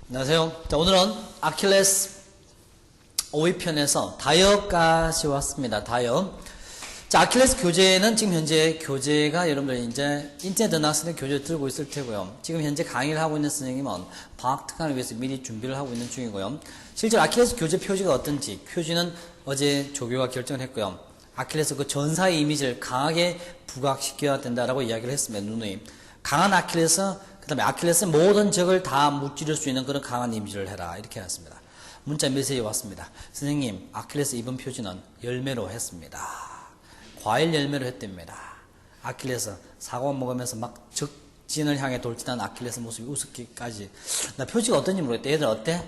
안녕하세요. 자, 오늘은 아킬레스 5위편에서 다이어까지 왔습니다. 다이어. 자, 아킬레스 교재는 지금 현재 교재가 여러분들 이제 인터넷 나왔을 때 교재를 들고 있을 테고요. 지금 현재 강의를 하고 있는 선생님은 방학 특강을 위해서 미리 준비를 하고 있는 중이고요. 실제로 아킬레스 교재 표지가 어떤지 표지는 어제 조교가 결정을 했고요. 아킬레스 그 전사의 이미지를 강하게 부각시켜야 된다라고 이야기를 했습니다. 누누이. 강한 아킬레스, 그 다음에 아킬레스 모든 적을 다 무찌를 수 있는 그런 강한 이미지를 해라. 이렇게 해놨습니다. 문자 메시지 왔습니다. 선생님, 아킬레스 이번 표지는 열매로 했습니다. 과일 열매로 했답니다. 아킬레스 사과 먹으면서 막 적진을 향해 돌진하는 아킬레스 모습이 우습기까지. 나 표지가 어떤지 모르겠다. 얘들 어때?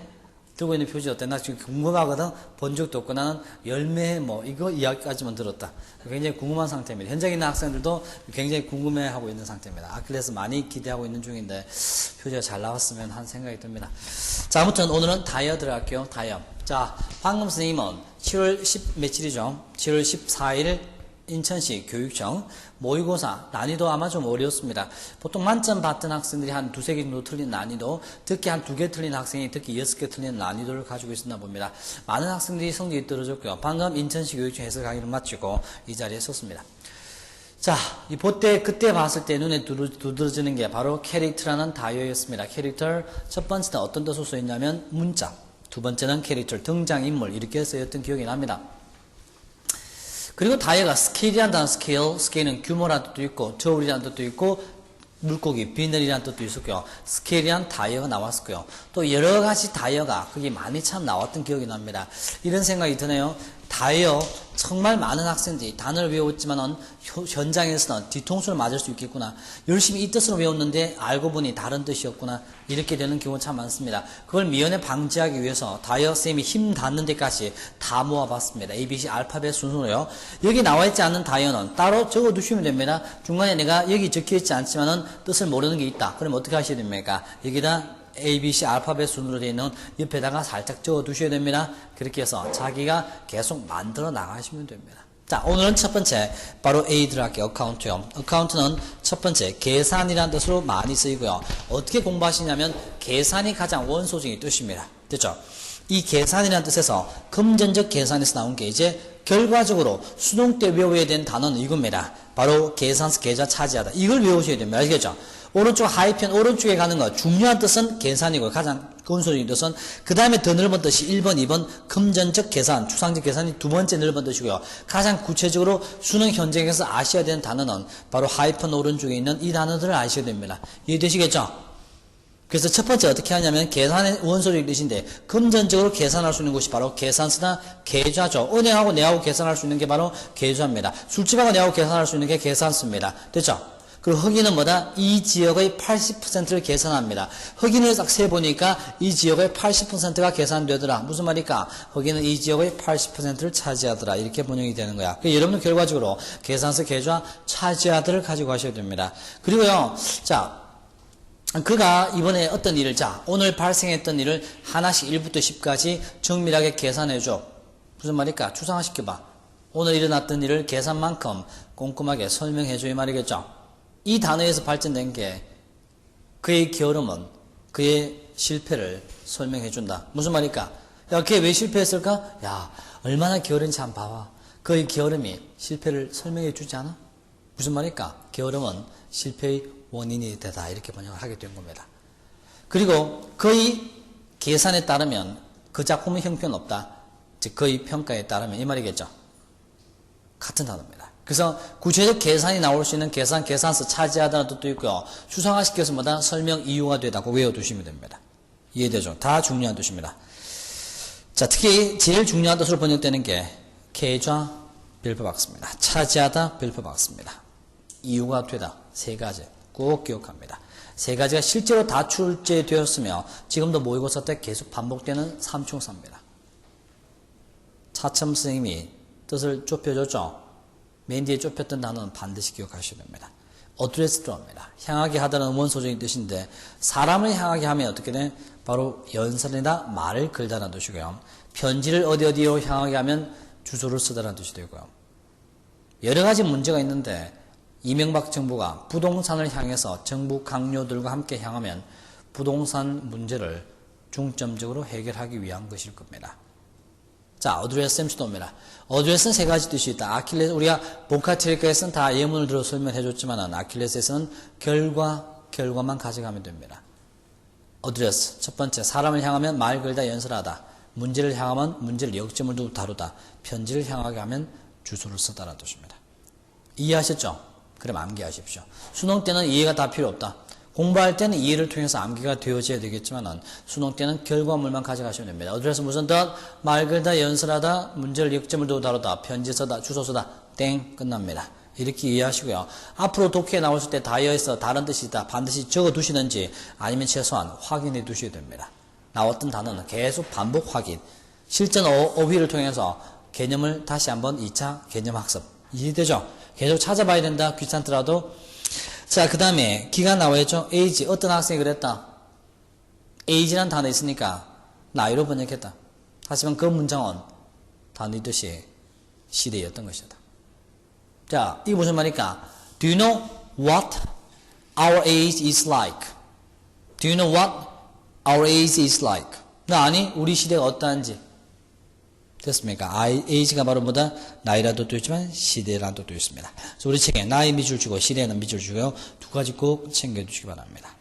들고 있는 표지 어때? 나 지금 궁금하거든. 본 적도 없고 나는 열매 이거 이야기까지만 들었다. 굉장히 궁금한 상태입니다. 현장에 있는 학생들도 굉장히 궁금해하고 있는 상태입니다. 아킬레스 많이 기대하고 있는 중인데 표지가 잘 나왔으면 하는 생각이 듭니다. 자, 아무튼 오늘은 다이어 들어갈게요. 다이어. 자, 황금 선생님은 7월 10 며칠이죠? 7월 14일 인천시 교육청 모의고사 난이도 아마 좀 어려웠습니다. 보통 만점 받던 학생들이 한 두세 개 정도 틀린 난이도, 특히 한 2개 틀린 학생이 특히 6개 틀린 난이도를 가지고 있었나 봅니다. 많은 학생들이 성적이 떨어졌고요. 방금 인천시 교육청 해설 강의를 마치고 이 자리에 섰습니다. 자, 그때 봤을 때 눈에 두드러지는 게 바로 캐릭터라는 다이어였습니다. 캐릭터, 첫 번째는 어떤 뜻으로 쓰였냐면 문자, 두 번째는 캐릭터, 등장인물, 이렇게 쓰였던 기억이 납니다. 그리고 다이어가 스케일이라는 단어, 스케일은 규모라는 뜻도 있고, 저울이라는 뜻도 있고, 물고기, 비늘이라는 뜻도 있었고요. 스케일이란 다이어가 나왔었고요. 또 여러 가지 다이어가 그게 많이 참 나왔던 기억이 납니다. 이런 생각이 드네요. 다이어, 정말 많은 학생들이 단어를 외웠지만은 현장에서는 뒤통수를 맞을 수 있겠구나. 열심히 이 뜻으로 외웠는데 알고 보니 다른 뜻이었구나. 이렇게 되는 경우 참 많습니다. 그걸 미연에 방지하기 위해서 다이어 쌤이 힘 닿는 데까지 다 모아봤습니다. ABC 알파벳 순서로요. 여기 나와있지 않는 다이어는 따로 적어두시면 됩니다. 중간에 내가 여기 적혀있지 않지만은 뜻을 모르는 게 있다. 그럼 어떻게 하셔야 됩니까? 여기다 ABC 알파벳 순으로 되어 있는 옆에다가 살짝 적어 두셔야 됩니다. 그렇게 해서 자기가 계속 만들어 나가시면 됩니다. 자, 오늘은 첫 번째 바로 A 들어갈게요. 어카운트요. 어카운트는 첫 번째 계산이라는 뜻으로 많이 쓰이고요. 어떻게 공부하시냐면 계산이 가장 원소적인 뜻입니다. 됐죠? 이 계산이라는 뜻에서 금전적 계산에서 나온 게 이제 결과적으로 수능 때 외워야 되는 단어는 이겁니다. 바로 계산서 계좌 차지하다. 이걸 외우셔야 됩니다. 알겠죠? 오른쪽 하위편 오른쪽에 가는 거 중요한 뜻은 계산이고 가장 근소적인 뜻은 그 다음에 더 넓은 뜻이 1번, 2번 금전적 계산, 추상적 계산이 두 번째 넓은 뜻이고요. 가장 구체적으로 수능 현장에서 아셔야 되는 단어는 바로 하위편 오른쪽에 있는 이 단어들을 아셔야 됩니다. 이해되시겠죠? 그래서 첫 번째 어떻게 하냐면 계산의 원소적인 뜻인데 금전적으로 계산할 수 있는 곳이 바로 계산서나 계좌죠. 은행하고 내하고 계산할 수 있는 게 바로 계좌입니다. 술집하고 내하고 계산할 수 있는 게 계산서입니다. 됐죠? 그리고 흑인은 뭐다? 이 지역의 80%를 계산합니다. 흑인을 딱 세보니까 이 지역의 80%가 계산되더라. 무슨 말일까? 흑인은 이 지역의 80%를 차지하더라. 이렇게 번역이 되는 거야. 여러분은 결과적으로 계산서 계좌 차지하더를 가지고 가셔야 됩니다. 그리고요, 자, 그가 이번에 어떤 일을, 자, 오늘 발생했던 일을 하나씩 1부터 10까지 정밀하게 계산해줘. 무슨 말일까? 추상화시켜봐. 오늘 일어났던 일을 계산만큼 꼼꼼하게 설명해줘. 이 말이겠죠? 이 단어에서 발전된 게 그의 게으름은 그의 실패를 설명해준다. 무슨 말일까? 야, 걔 왜 실패했을까? 야, 얼마나 게으른지 한번 봐봐. 그의 게으름이 실패를 설명해주지 않아? 무슨 말일까? 게으름은 실패의 원인이 되다. 이렇게 번역을 하게 된 겁니다. 그리고 그의 계산에 따르면 그 작품의 형편은 없다. 즉 그의 평가에 따르면 이 말이겠죠. 같은 단어입니다. 그래서 구체적 계산이 나올 수 있는 계산서 차지하다는 뜻도 있고요. 추상화시켜서 뭐다? 설명 이유가 되다고 외워두시면 됩니다. 이해되죠? 다 중요한 뜻입니다. 자, 특히 제일 중요한 뜻으로 번역되는 게 계좌 별표박스입니다. 차지하다 별표박스입니다. 이유가 되다. 세 가지 꼭 기억합니다. 세 가지가 실제로 다 출제되었으며 지금도 모의고사 때 계속 반복되는 삼총사입니다. 차첨 선생님이 뜻을 좁혀줬죠. 맨 뒤에 좁혔던 단어는 반드시 기억하셔야 됩니다. 어드레스 들어갑니다. 향하게 하다는 원소적인 뜻인데 사람을 향하게 하면 어떻게 돼? 바로 연설이나 말을 걸다라는 뜻이고요. 편지를 어디로 향하게 하면 주소를 쓰다라는 뜻이 되고요. 여러 가지 문제가 있는데 이명박 정부가 부동산을 향해서 정부 강요들과 함께 향하면 부동산 문제를 중점적으로 해결하기 위한 것일 겁니다. 자, 어드레스 샘수도입니다. 어드레스는 세 가지 뜻이 있다. 아킬레스, 우리가 본카트리카에서는 다 예문을 들어 설명해 줬지만 아킬레스에서는 결과만 가져가면 됩니다. 어드레스, 첫 번째, 사람을 향하면 말 걸다 연설하다. 문제를 향하면 문제를 역점을 두고 다루다. 편지를 향하게 하면 주소를 쓰다라는 뜻입니다. 이해하셨죠? 그럼 암기하십시오. 수능 때는 이해가 다 필요 없다. 공부할 때는 이해를 통해서 암기가 되어져야 되겠지만 수능 때는 결과물만 가져가시면 됩니다. 어드레스 무슨 뜻? 말 걸다, 연설하다, 문제를 역점을 두고 다루다, 편지 쓰다, 주소 쓰다, 땡 끝납니다. 이렇게 이해하시고요. 앞으로 독해에 나오실 때 다이어에서 다른 뜻이 있다. 반드시 적어두시든지 아니면 최소한 확인해 두셔야 됩니다. 나왔던 단어는 계속 반복 확인. 실전 어휘를 통해서 개념을 다시 한번 2차 개념 학습. 이해되죠? 계속 찾아봐야 된다. 귀찮더라도. 자, 그 다음에 기간 나와있죠? age. 어떤 학생이 그랬다. age라는 단어 있으니까 나이로 번역했다. 하지만 그 문장은 단어 뜻이 시대였던 것이다. 자, 이게 무슨 말일까? Do you know what our age is like? Do you know what our age is like? 나 아니? 우리 시대가 어떠한지. 됐습니까? age가 바로 뭐다? 나이라는 뜻도 있지만 시대라는 뜻도 있습니다. 그래서 우리 책에 나이 밑줄 주고 시대는 밑줄 주고요. 두 가지 꼭 챙겨주시기 바랍니다.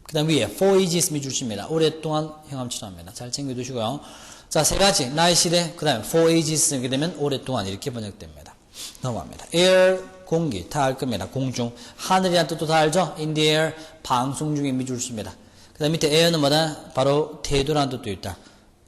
그 다음 위에 for ages 밑줄 칩니다. 오랫동안 형암처럼 합니다. 잘 챙겨두시고요. 자, 세 가지. 나이 시대, 그 다음에 for ages 쓰게 되면 오랫동안 이렇게 번역됩니다. 넘어갑니다. air, 공기, 다 알 겁니다. 공중. 하늘이라는 뜻도 다 알죠? in the air, 방송 중에 밑줄 씁니다. 그 다음 밑에 air는 뭐다? 바로 태도라는 뜻도 있다.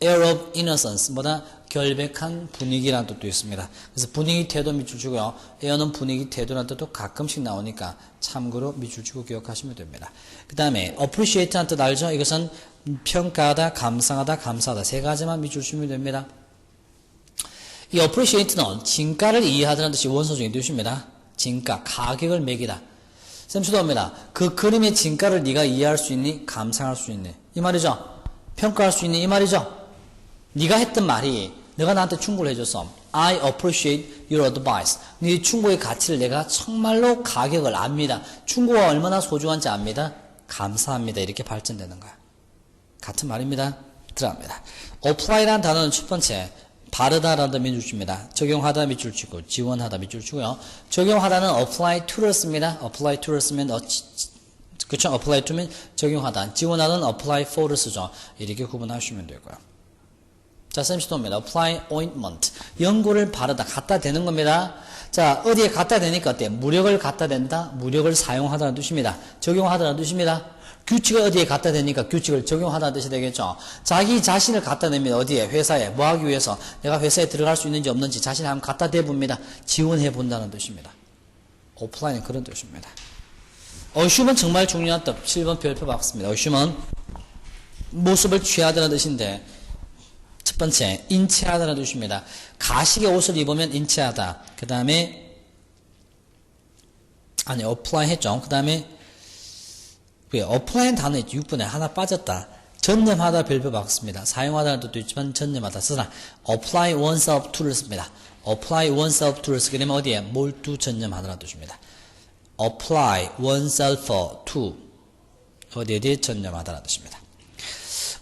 air of innocence, 뭐다? 결백한 분위기라는 뜻도 있습니다. 그래서 분위기, 태도 밑줄 주고요. air는 분위기, 태도라는 뜻도 가끔씩 나오니까 참고로 밑줄 주고 기억하시면 됩니다. 그 다음에 appreciate라는 뜻 알죠? 이것은 평가하다, 감상하다, 감사하다. 세 가지만 밑줄 주면 됩니다. 이 appreciate는 진가를 이해하다는 뜻이 원서 중에 뜻입니다. 진가, 가격을 매기다. 쌤 수도입니다. 그 그림의 진가를 네가 이해할 수 있니? 감상할 수 있니? 이 말이죠. 평가할 수 있니? 이 말이죠. 네가 했던 말이 내가 나한테 충고를 해줬어. I appreciate your advice. 네 충고의 가치를 내가 정말로 가격을 압니다. 충고가 얼마나 소중한지 압니다. 감사합니다. 이렇게 발전되는 거야. 같은 말입니다. 들어갑니다. apply라는 단어는 첫 번째 바르다라는 밑줄 줍니다. 적용하다 밑줄 치고 지원하다 밑줄 치고요. 적용하다는 apply to를 씁니다. apply to를 쓰면 그쵸? apply to면 적용하다. 지원하다는 apply for를 쓰죠. 이렇게 구분하시면 되고요. 자, 쌤시도입니다. apply ointment. 연고를 바르다. 갖다 대는 겁니다. 자, 어디에 갖다 대니까 어때? 무력을 갖다 댄다. 무력을 사용하다는 뜻입니다. 적용하다는 뜻입니다. 규칙을 어디에 갖다 대니까 규칙을 적용하다는 뜻이 되겠죠. 자기 자신을 갖다 냅니다. 어디에? 회사에. 뭐 하기 위해서? 내가 회사에 들어갈 수 있는지 없는지 자신을 한번 갖다 대봅니다. 지원해 본다는 뜻입니다. apply는 그런 뜻입니다. assume은 정말 중요한 뜻. 7번 별표 받습니다. assume은 모습을 취하다는 뜻인데 첫 번째, 인체하다는 뜻입니다. 가식의 옷을 입으면 인체하다. 그 다음에, 아니, apply 했죠. 그 다음에, apply는 단어 있죠. 6번에 하나 빠졌다. 전념하다 별표 받습니다. 사용하다는 뜻도 있지만 전념하다 쓰다. apply oneself to를 씁니다. apply oneself to를 쓰게 되면 어디에? 몰두 전념하다는 뜻입니다. apply oneself to. 어디에 전념하다는 뜻입니다.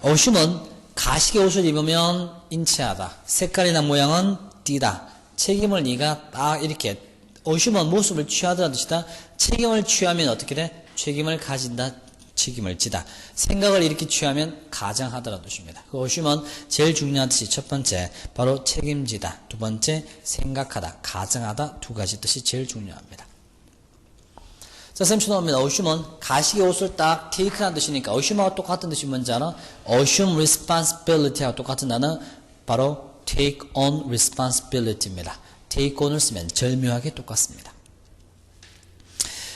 assume은 가식의 옷을 입으면 인체하다. 색깔이나 모양은 띠다. 책임을 네가 딱 이렇게 assume은 모습을 취하다는 뜻이다. 책임을 취하면 어떻게 돼? 책임을 가진다. 책임을 지다. 생각을 이렇게 취하면 가장하다라는 뜻입니다. 그 assume은 제일 중요한 뜻이 첫 번째 바로 책임지다. 두 번째 생각하다. 가장하다. 두 가지 뜻이 제일 중요합니다. 자, 쌤 추노합니다. assume은 가식의 옷을 딱 take라는 뜻이니까 assume하고 똑같은 뜻이 뭔지 알아? assume responsibility하고 똑같은 단어 바로 take on responsibility입니다. take on을 쓰면 절묘하게 똑같습니다.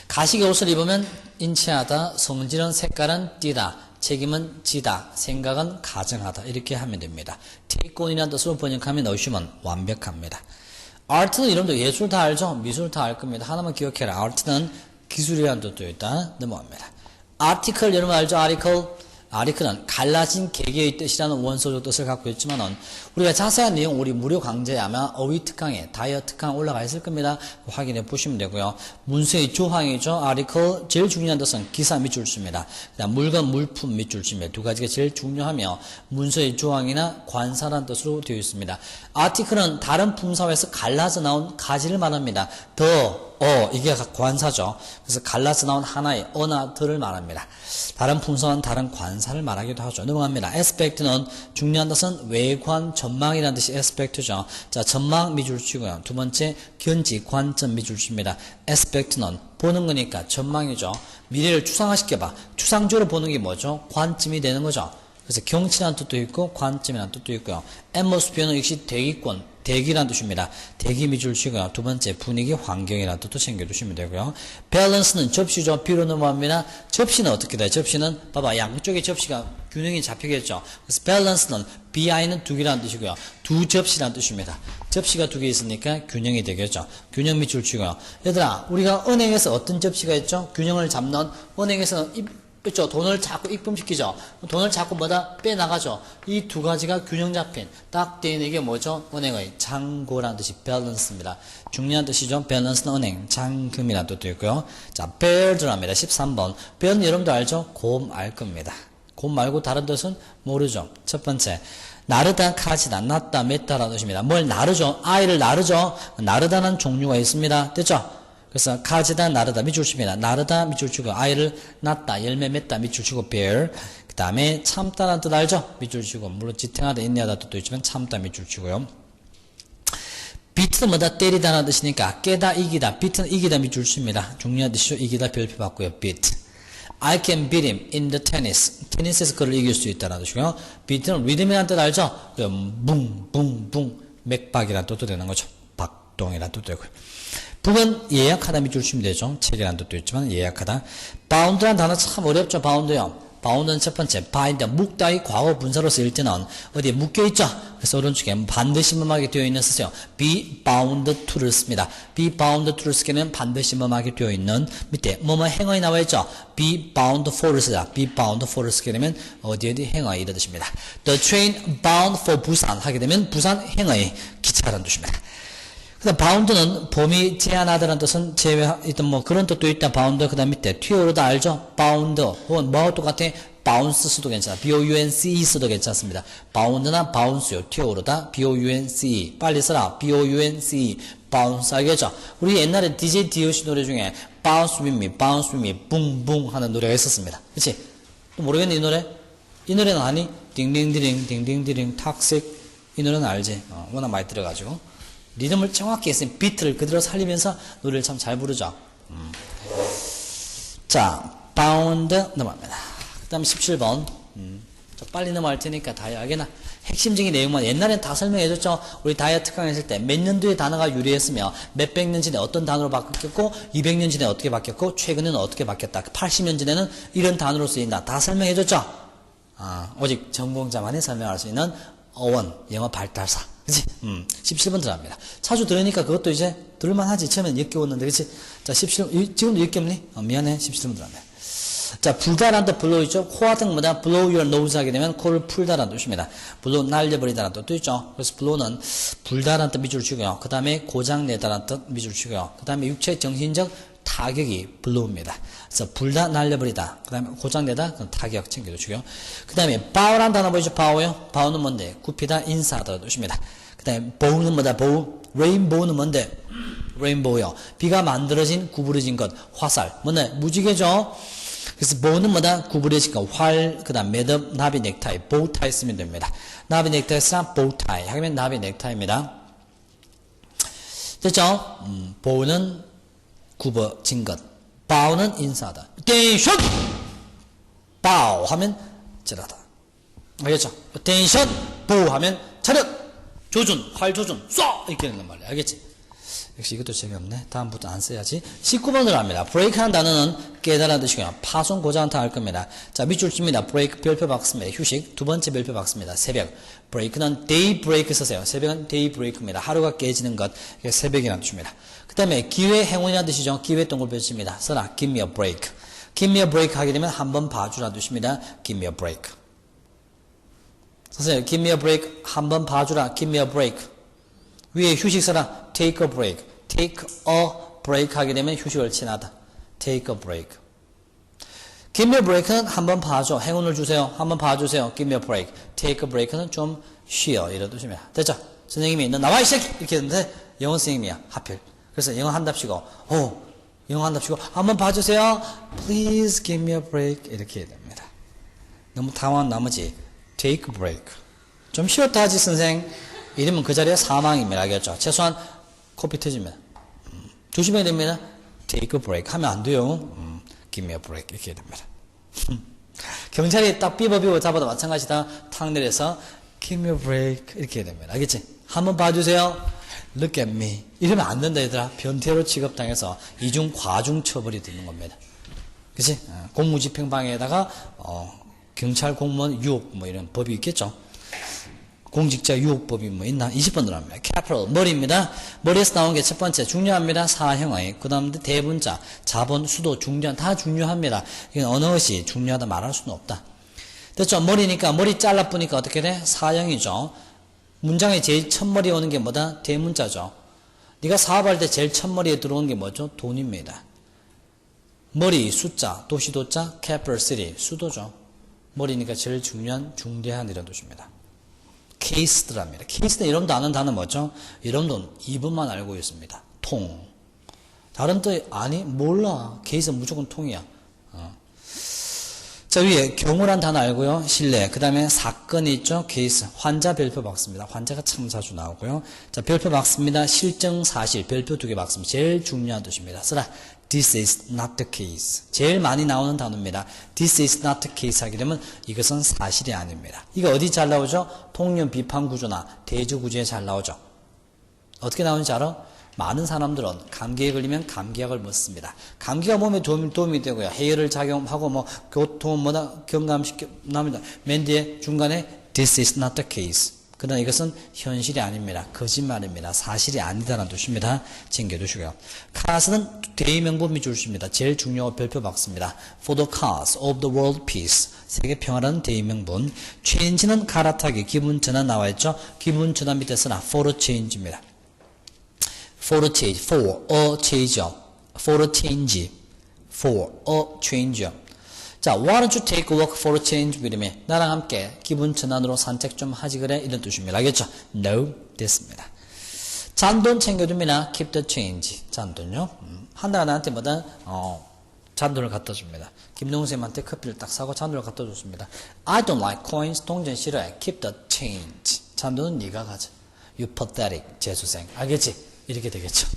가식의 옷을 입으면 인체하다, 성질은 색깔은 띠다, 책임은 지다, 생각은 가정하다 이렇게 하면 됩니다. take on이라는 뜻으로 번역하면 assume은 완벽합니다. art는 이름도 예술 다 알죠? 미술 다 알 겁니다. 하나만 기억해라. art는 기술이라는 뜻도 있다. 넘어갑니다. article 여러분 알죠? article article은 갈라진 개개의 뜻이라는 원소적 뜻을 갖고 있지만은 우리가 자세한 내용 우리 무료 강좌에 아마 어휘 특강에 다이어 특강 올라가 있을 겁니다. 확인해 보시면 되고요. 문서의 조항이죠. article 제일 중요한 뜻은 기사 밑줄 칩니다. 그다음 물건, 물품 밑줄 칩니다. 두 가지가 제일 중요하며 문서의 조항이나 관사라는 뜻으로 되어 있습니다. article은 다른 품사에서 갈라져 나온 가지를 말합니다. 이게 관사죠. 그래서 갈라서 나온 하나의 어나 들을 말합니다. 다른 품사와는 다른 관사를 말하기도 하죠. 넘어갑니다. aspect는 중요한 뜻은 외관, 전망이라는 뜻이 aspect죠. 자, 전망 밑줄 치고요. 두 번째, 견지, 관점 밑줄 칩니다. aspect는 보는 거니까 전망이죠. 미래를 추상화시켜봐. 추상적으로 보는 게 뭐죠? 관점이 되는 거죠. 그래서 경치라는 뜻도 있고 관점이라는 뜻도 있고요. atmosphere는 역시 대기권, 대기라는 뜻입니다. 대기 밑줄 치고요. 두 번째, 분위기, 환경이라는 뜻도 챙겨두시면 되고요. balance는 접시죠. B로 넘어갑니다. 접시는 어떻게 돼요? 접시는 봐봐, 양쪽의 접시가 균형이 잡히겠죠. 그래서 balance는 BI는 두 개라는 뜻이고요. 두 접시라는 뜻입니다. 접시가 두 개 있으니까 균형이 되겠죠. 균형 밑줄 치고요. 얘들아, 우리가 은행에서 어떤 접시가 있죠? 균형을 잡는 은행에서는 그렇죠. 돈을 자꾸 입금시키죠. 돈을 자꾸 빼나가죠. 이 두 가지가 균형 잡힌 딱 되는 이게 뭐죠? 은행의 잔고라는 뜻이 balance입니다. 중요한 뜻이죠. balance는 은행, 잔금이라는 뜻도 있고요. 자, bear 들어갑니다. 13번. bear는 여러분도 알죠? 곰 알 겁니다. 곰 말고 다른 뜻은 모르죠. 첫 번째, 나르다, 카지다, 낫다, 맺다라는 뜻입니다. 뭘 나르죠? 아이를 나르죠? 나르다는 종류가 있습니다. 됐죠? 그래서 카지다, 나르다 밑줄 칩니다. 나르다 밑줄 치고 아이를 낳다, 열매 맺다 밑줄 치고 bear. 그 다음에 참다라는 뜻 알죠? 밑줄 치고 물론 지탱하다, 인내하다 뜻도 있지만 참다 밑줄 치고요. beat는 뭐다? 때리다라는 뜻이니까 깨다, 이기다. beat는 이기다 밑줄 칩니다. 중요한 뜻이죠. 이기다 별표 받고요. beat. I can beat him in the tennis. 테니스에서 그를 이길 수 있다라는 뜻이고요. beat는 리듬이라는 뜻 알죠? 붕붕붕 맥박이라는 뜻도 되는 거죠. 박동이라는 뜻도 되고요. 북은 예약하다 밑줄 치면 되죠. 책이라는 뜻도 있지만 예약하다. bound라는 단어 참 어렵죠. bound요. bound는 첫 번째, bind, 묶다의 과거 분사로 쓰일 때는 어디에 묶여있죠. 그래서 오른쪽에 반드시 뭐하게 되어 있는 쓰세요. be bound to를 씁니다. be bound to를 쓰게 되면 반드시 뭐하게 되어 있는 밑에 뭐뭐 행어에 나와있죠. be bound for를 쓰자. be bound for를 쓰게 되면 어디 행어에 이런 뜻입니다. the train bound for 부산 하게 되면 부산 행어의 기차라는 뜻입니다. 그다음 바운드는 봄이 제한하다는 뜻은 제외했던 뭐 그런 뜻도 있다. 바운드 그다음 밑에 튀어오르다 알죠? 바운드 혹은 뭐하고 똑같아? 바운스 써도 괜찮아. B-O-U-N-C-E 써도 괜찮습니다. 바운드나 바운스요. 튀어오르다 B-O-U-N-C-E 빨리 써라. B-O-U-N-C-E 바운스 알겠죠? 우리 옛날에 DJ DOC 노래 중에 Bounce with me, Bounce with me, 붕붕 하는 노래가 있었습니다. 그치? 또 모르겠네 이 노래? 이 노래는 아니? 딩딩디링 딩딩디링 탁색 이 노래는 알지? 워낙 많이 들어가지고 리듬을 정확히 했으면 비트를 그대로 살리면서 노래를 참 잘 부르죠. 자, bound 넘어갑니다. 그 다음에 17번. 빨리 넘어갈 테니까 다 알겠나? 핵심적인 내용만 옛날엔 다 설명해줬죠. 우리 다이어트 특강 했을 때 몇 년도에 단어가 유래했으며 몇백 년 전에 어떤 단어로 바뀌었고 200년 전에 어떻게 바뀌었고 최근에는 어떻게 바뀌었다. 80년 전에는 이런 단어로 쓰인다. 다 설명해줬죠. 오직 전공자만이 설명할 수 있는 어원, 영어 발달사. 그치? 17번 들어갑니다. 자주 들으니까 그것도 이제 들을만하지. 처음엔 역겨웠는데, 그치? 자, 17번, 지금도 역겹니? 미안해. 17번 들어갑니다. 자, 불다라는 뜻 blow 있죠? 코와 등보다 blow your nose 하게 되면 코를 풀다라는 뜻입니다. blow, 날려버리다라는 뜻도 있죠? 그래서 blow는 불다라는 뜻 밑줄 치고요. 그 다음에 고장내다라는 뜻 밑줄 치고요. 그 다음에 육체 정신적 타격이 blow입니다. 그래서 불다, 날려버리다. 그 다음에 고장내다, 타격 챙겨주시고요. 그 다음에 bow라는 단어 보이죠? bow요? bow는 뭔데? 굽히다, 인사하다라는 뜻입니다. 그 다음에 bow는 뭐다? bow. rainbow는 뭔데? rainbow요. 비가 만들어진, 구부러진 것, 화살. 뭐네? 무지개죠? 그래서 bow는 뭐다? 구부러진 것, 활, 그 다음 매듭, 나비 넥타이, bow tie 쓰면 됩니다. 나비 넥타이 쓰라 bow tie. 하면 나비 넥타이입니다. 됐죠? bow는 굽어진 것. bow는 인사하다. attention! bow 하면 절하다. 알겠죠? attention! bow 하면 차렷! 조준, 활 조준, 쏴! 이렇게 되는 말이야. 알겠지? 역시 이것도 재미없네. 다음부터 안 써야지. 19번으로 합니다. break하는 단어는 깨달은 뜻이고요. 파손, 고장한다 할 겁니다. 자, 밑줄 칩니다. break, 별표 박습니다. 휴식. 두 번째 별표 박습니다. 새벽. break는 daybreak 쓰세요. 새벽은 daybreak입니다. 하루가 깨지는 것. 이게 새벽이라는 뜻입니다. 그 다음에 기회, 행운이라는 뜻이죠. 기회 동글표 칩니다. 써라. give me a break. give me a break 하게 되면 한번 봐주라는 뜻입니다. give me a break. 선생님, give me a break, 한번 봐주라, give me a break. 위에 휴식사라, take a break. take a break 하게 되면 휴식을 취하다. take a break. give me a break는 한번 봐줘. 행운을 주세요. 한번 봐주세요. give me a break. take a break는 좀 쉬어. 이런 뜻입니다. 됐죠? 선생님이 너 나와 이 새끼! 이렇게 했는데 영어 선생님이야. 하필. 그래서 영어 한답시고 영어 한답시고 한번 봐주세요. Please give me a break. 이렇게 해야 됩니다. 너무 당황한 나머지 take a break. 좀 쉬었다 하지 선생. 이러면 그 자리에 사망입니다. 알겠죠? 최소한 코피 터집니다. 조심해야 됩니다. take a break 하면 안 돼요. give me a break 이렇게 해야 됩니다. 경찰이 딱 삐버비버 잡아도 마찬가지다. 탁 내려서 give me a break 이렇게 해야 됩니다. 알겠지? 한번 봐주세요. look at me 이러면 안 된다 얘들아. 변태로 취급당해서 이중 과중 처벌이 되는 겁니다. 그치? 공무집행방해에다가 경찰 공무원 유혹 뭐 이런 법이 있겠죠. 공직자 유혹법이 뭐 있나? 20번 들어갑니다. capital 머리입니다. 머리에서 나온 게 첫 번째 중요합니다. 사형의 그 다음 대분자 자본 수도 중요한 다 중요합니다. 이건 어느 것이 중요하다 말할 수는 없다. 됐죠? 머리니까 머리 잘라뿌니까 어떻게 돼? 사형이죠. 문장에 제일 첫 머리에 오는 게 뭐다? 대문자죠. 네가 사업할 때 제일 첫 머리에 들어오는 게 뭐죠? 돈입니다. 머리 숫자 도시도자 capital city 수도죠. 머리니까 제일 중요한 중대한 이런 뜻입니다. 케이스들합니다. 케이스는 여러분도 아는 단어 뭐죠? 여러분도 2번만 알고 있습니다. 통. 다른 뜻 아니? 몰라. 케이스는 무조건 통이야. 자, 위에 경우란 단어 알고요. 신뢰. 그 다음에 사건이 있죠. 케이스. 환자 별표 박습니다. 환자가 참 자주 나오고요. 자, 별표 박습니다. 실정 사실. 별표 2개 박습니다. 제일 중요한 뜻입니다. 쓰라. This is not the case. 제일 많이 나오는 단어입니다. This is not the case 하게 되면 이것은 사실이 아닙니다. 이거 어디 잘 나오죠? 통념 비판 구조나 대조 구조에 잘 나오죠. 어떻게 나오는지 알아? 많은 사람들은 감기에 걸리면 감기약을 먹습니다. 감기가 몸에 도움이 되고요. 해열을 작용하고 뭐 교통 뭐다 경감시켜 납니다. 맨 뒤에 중간에 This is not the case. 그러나 이것은 현실이 아닙니다. 거짓말입니다. 사실이 아니다라는 뜻입니다. 챙겨두시고요. cause는 대의명분 밑줄 씁니다. 제일 중요한 별표 박습니다. For the cause of the world peace. 세계 평화라는 대의명분. change는 갈아타기, 기분 전환 나와있죠. 기분 전환 밑에 쓰나 for a change입니다. for a change, for a change요. for a change, for a change요. 자, why don't you take a walk for a change with me? 나랑 함께 기분 전환으로 산책 좀 하지 그래? 이런 뜻입니다. 알겠죠? No, 됐습니다. 잔돈 챙겨줍니다. keep the change. 잔돈요. 한다가 나한테 뭐다? 잔돈을 갖다 줍니다. 김동훈 쌤한테 커피를 딱 사고 잔돈을 갖다 줬습니다. I don't like coins. 동전 싫어해. keep the change. 잔돈은 네가 가져. You pathetic. 재수생. 알겠지? 이렇게 되겠죠.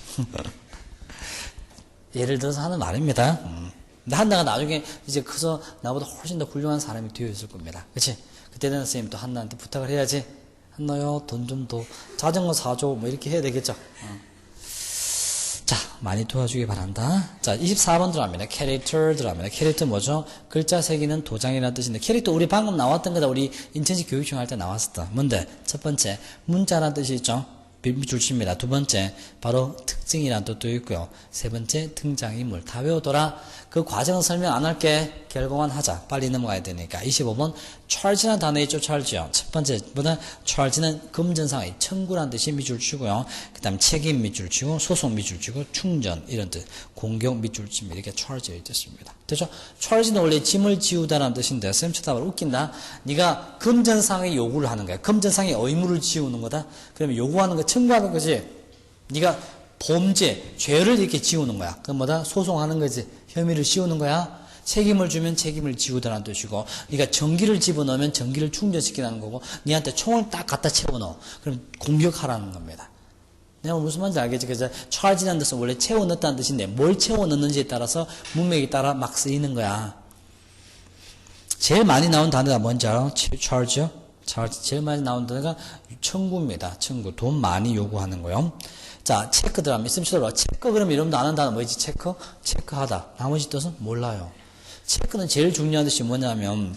예를 들어서 하는 말입니다. 근데 한나가 나중에 이제 커서 나보다 훨씬 더 훌륭한 사람이 되어 있을 겁니다. 그치? 그때는 선생님 또 한나한테 부탁을 해야지. 한나요, 돈 좀 더, 자전거 사줘. 뭐 이렇게 해야 되겠죠. 자, 많이 도와주기 바란다. 자, 24번 들어갑니다. 캐릭터 들어갑니다. 캐릭터 뭐죠? 글자 새기는 도장이라는 뜻인데, 캐릭터 우리 방금 나왔던 거다. 우리 인천시 교육청 할 때 나왔었다. 뭔데? 첫 번째, 문자라는 뜻이 있죠? 밑줄 칩니다. 두 번째, 바로 특징이라는 뜻도 있고요. 세 번째, 등장인물. 다 외우더라. 그 과정은 설명 안 할게. 결과만 하자. 빨리 넘어가야 되니까. 25번, charge라는 단어 있죠? charge요. 첫 번째보다 charge는 금전상의 청구라는 뜻이 밑줄 치고요. 그 다음 책임 밑줄 치고, 소송 밑줄 치고, 충전 이런 뜻. 공격 밑줄 칩니다. 이렇게 charge의 뜻입니다. 됐죠? charge는 원래 짐을 지우다라는 뜻인데, 쌤 쳐다봐 웃긴다. 네가 금전상의 요구를 하는 거야. 금전상의 의무를 지우는 거다. 그러면 요구하는 거 청구하는 거지. 네가 범죄, 죄를 이렇게 지우는 거야. 그럼 뭐다? 소송하는 거지. 혐의를 씌우는 거야. 책임을 주면 책임을 지우다라는 뜻이고, 네가 전기를 집어넣으면 전기를 충전시키라는 거고, 네한테 총을 딱 갖다 채워넣어. 그럼 공격하라는 겁니다. 내가 무슨 말인지 알겠지? 그래서 charge라는 뜻은 원래 채워넣었다는 뜻인데, 뭘 채워넣는지에 따라서 문맥에 따라 막 쓰이는 거야. 제일 많이 나온 단어가 뭔지 알아? charge요? charge. 제일 많이 나온 단어가 청구입니다. 청구. 돈 많이 요구하는 거요. 자, 체크 들어가면 있으면 쳐다봐. 체크 그러면 여러분도 아는 단어 뭐지? 체크? 체크하다. 나머지 뜻은 몰라요. 체크는 제일 중요한 뜻이 뭐냐면,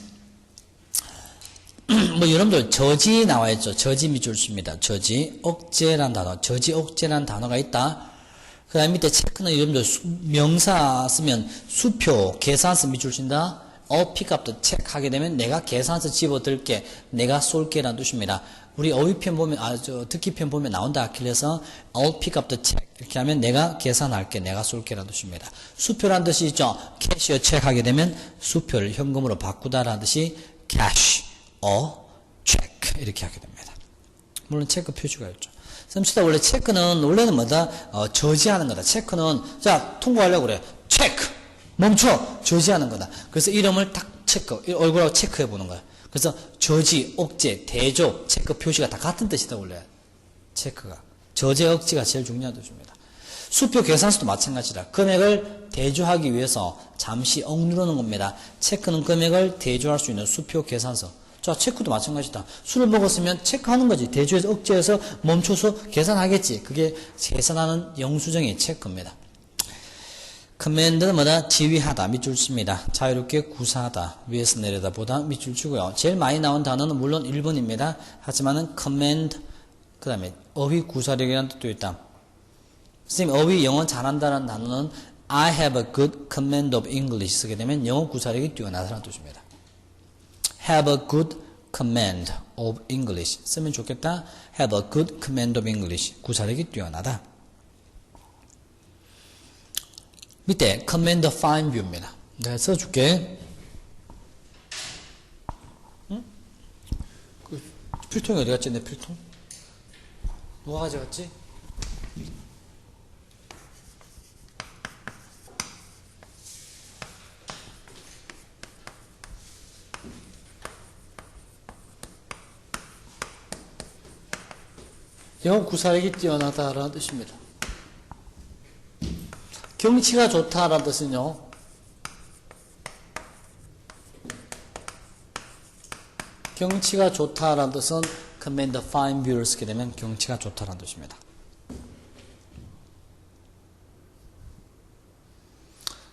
뭐 여러분들 저지 나와있죠. 저지 밑줄 씁니다. 저지, 억제란 단어. 저지, 억제란 단어가 있다. 그 다음에 밑에 체크는 여러분들 명사 쓰면 수표, 계산서 밑줄 친다. I'll pick up the check 하게 되면 내가 계산서 집어들게, 내가 쏠게라는 뜻입니다. 우리 어휘편 보면, 듣기편 보면 나온다. 아킬레서 I'll pick up the check. 이렇게 하면 내가 계산할게, 내가 쏠게라는 뜻입니다. 수표란 뜻이 있죠. 캐시어 체크 하게 되면 수표를 현금으로 바꾸다라는 뜻이 cash or check. 이렇게 하게 됩니다. 물론 체크 표시가 있죠. 쌤치다 원래 체크는, 원래는 뭐다? 저지하는 거다. 체크는, 자, 통과하려고 그래. 체크! 멈춰! 저지하는 거다. 그래서 이름을 딱 체크, 얼굴하고 체크해 보는 거야. 그래서 저지, 억제, 대조, 체크 표시가 다 같은 뜻이다, 원래. 체크가. 저제, 억지가 제일 중요한 뜻입니다. 수표 계산서도 마찬가지다. 금액을 대조하기 위해서 잠시 억누르는 겁니다. 체크는 금액을 대조할 수 있는 수표 계산서. 자, 체크도 마찬가지다. 술을 먹었으면 체크하는 거지. 대조해서 억제해서 멈춰서 계산하겠지. 그게 계산하는 영수증의 체크입니다. 커맨드는 뭐다? 지휘하다. 밑줄 칩니다. 자유롭게 구사하다. 위에서 내려다보다 밑줄 치고요. 제일 많이 나온 단어는 물론 1번입니다. 하지만은 커맨드, 그 다음에 어휘 구사력이라는 뜻도 있다. 선생님, 어휘 영어 잘한다는 단어는 I have a good command of English 쓰게 되면 영어 구사력이 뛰어나다는 뜻입니다. have a good command of English 쓰면 좋겠다. have a good command of English 구사력이 뛰어나다. 밑에 command fine view입니다. 내가 써줄게. 응? 그 필통이 어디 갔지? 내 필통? 누가 가져갔지? 영어 구사력이 뛰어나다라는 뜻입니다. 경치가 좋다라는 뜻은요. 경치가 좋다라는 뜻은 command fine view를 쓰게 되면 경치가 좋다라는 뜻입니다.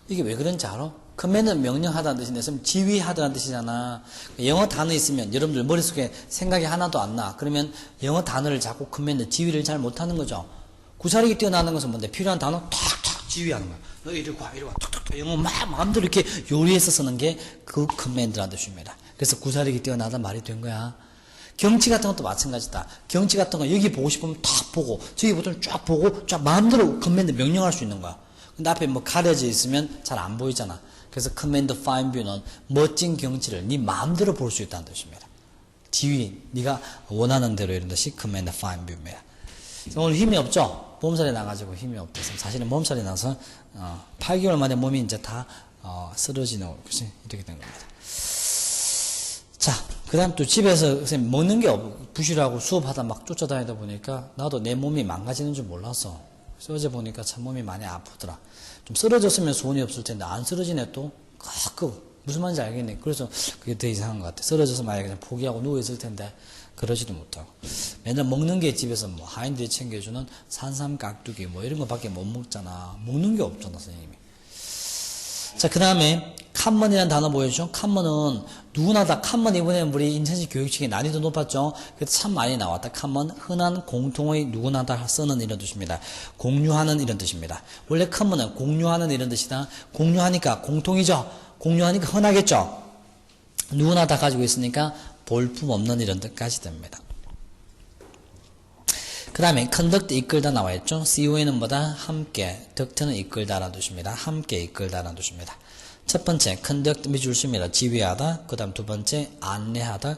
이게 왜 그런지 알아? command는 명령하다는 뜻인데 지휘하다는 뜻이잖아. 영어 단어 있으면 여러분들 머릿속에 생각이 하나도 안 나. 그러면 영어 단어를 자꾸 command, 지휘를 잘 못하는 거죠. 구사력이 뛰어나는 것은 뭔데? 필요한 단어 탁탁 지휘하는 거야. 너 이리 와, 이리 와. 탁탁탁 영어 막 마음대로 이렇게 요리해서 쓰는 게 그 command라는 뜻입니다. 그래서 구사력이 뛰어나다 말이 된 거야. 경치 같은 것도 마찬가지다. 경치 같은 거 여기 보고 싶으면 탁 보고 저기 보면 쫙 보고 쫙 마음대로 command 명령할 수 있는 거야. 근데 앞에 뭐 가려져 있으면 잘 안 보이잖아. 그래서 command fine view는 멋진 경치를 네 마음대로 볼 수 있다는 뜻입니다. 지휘, 네가 원하는 대로 이런 뜻이 command fine view입니다. 오늘 힘이 없죠? 몸살이 나가지고 힘이 없대서 사실은 몸살이 나서 8개월 만에 몸이 이제 다 쓰러지는 것이 이렇게 된 겁니다. 자, 그 다음 또 집에서 선생님 먹는 게 부실하고 수업하다 막 쫓아다니다 보니까 나도 내 몸이 망가지는 줄 몰랐어. 그래서 어제 보니까 참 몸이 많이 아프더라. 좀 쓰러졌으면 소원이 없을 텐데 안 쓰러지네 또. 가끔 무슨 말인지 알겠네. 그래서 그게 되게 이상한 것 같아. 쓰러져서 만약에 그냥 포기하고 누워있을 텐데 그러지도 못하고. 맨날 먹는 게 집에서 뭐 하인들이 챙겨주는 산삼 깍두기 뭐 이런 거밖에 못 먹잖아. 먹는 게 없잖아 선생님이. 자, 그 다음에 컴먼이라는 단어 보여주죠. 컴먼은 누구나 다 컴먼 이번에 우리 인천시 교육청이 난이도 높았죠. 그래서 참 많이 나왔다. 컴먼 흔한 공통의 누구나 다 쓰는 이런 뜻입니다. 공유하는 이런 뜻입니다. 원래 컴먼은 공유하는 이런 뜻이다. 공유하니까 공통이죠. 공유하니까 흔하겠죠. 누구나 다 가지고 있으니까 볼품 없는 이런 뜻까지 됩니다. 그 다음에 conduct 이끌다 나와있죠. CO에는 뭐다? 함께, 덕트는 이끌다라는 뜻입니다. 함께 이끌다라는 뜻입니다. 첫 번째 conduct 밑줄 씁니다. 지휘하다. 그 다음 두 번째 안내하다.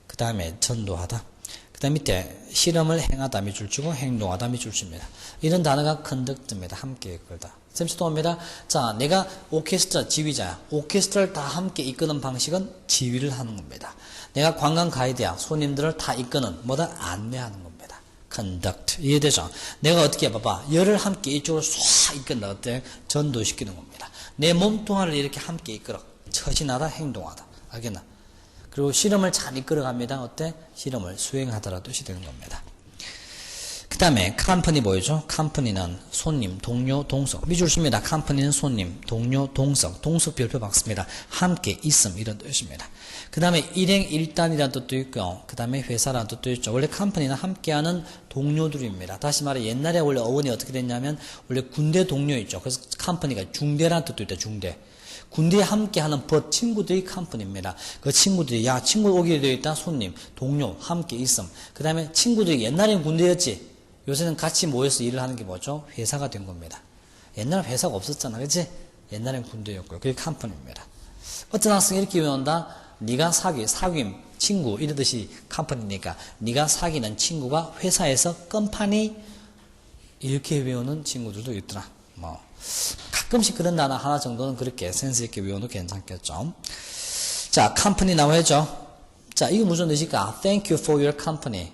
그 다음에 전도하다. 그 다음 밑에 실험을 행하다 밑줄 치고 행동하다 밑줄 칩니다. 이런 단어가 conduct입니다. 함께 이끌다. 쌤스 또 옵니다. 자, 내가 오케스트라 지휘자야. 오케스트라를 다 함께 이끄는 방식은 지휘를 하는 겁니다. 내가 관광 가이드야. 손님들을 다 이끄는 뭐다? 안내하는 겁니다. conduct. 이해되죠? 내가 어떻게 해봐봐. 열을 함께 이쪽으로 쏴 이끈다. 어때? 전도시키는 겁니다. 내 몸뚱아리를 이렇게 함께 이끌어. 처신하다, 행동하다. 알겠나? 그리고 실험을 잘 이끌어갑니다. 어때? 실험을 수행하다라 뜻이 되는 겁니다. 그 그 다음에 company 뭐죠? company는 손님, 동료, 동석. 밑줄 씁니다. company는 손님, 동료, 동석. 동석 별표 박습니다. 함께 있음 이런 뜻입니다. 그 다음에 일행 일단이라는 뜻도 있고요. 그 다음에 회사라는 뜻도 있죠. 원래 company는 함께하는 동료들입니다. 다시 말해 옛날에 원래 어원이 어떻게 됐냐면 원래 군대 동료 있죠. 그래서 company가 중대라는 뜻도 있다. 중대. 군대에 함께하는 친구들이 컴퍼니입니다. 그 친구들이 야 친구 오게 되어 있다 손님 동료 함께 있음. 그 다음에 친구들이 옛날에는 군대였지 요새는 같이 모여서 일을 하는 게 뭐죠? 회사가 된 겁니다. 옛날에 회사가 없었잖아 그치? 옛날엔 군대였고요. 그게 컴퍼니입니다. 어떤 학생이 이렇게 외운다. 네가 사귐 친구 이러듯이 컴퍼니니까 네가 사귀는 친구가 회사에서 컴퍼니 이렇게 외우는 친구들도 있더라. 뭐 가끔씩 그런 단어 하나 정도는 그렇게 센스 있게 외워도 괜찮겠죠. 자, company 나와야죠. 자, 이거 무슨 뜻일까? Thank you for your company.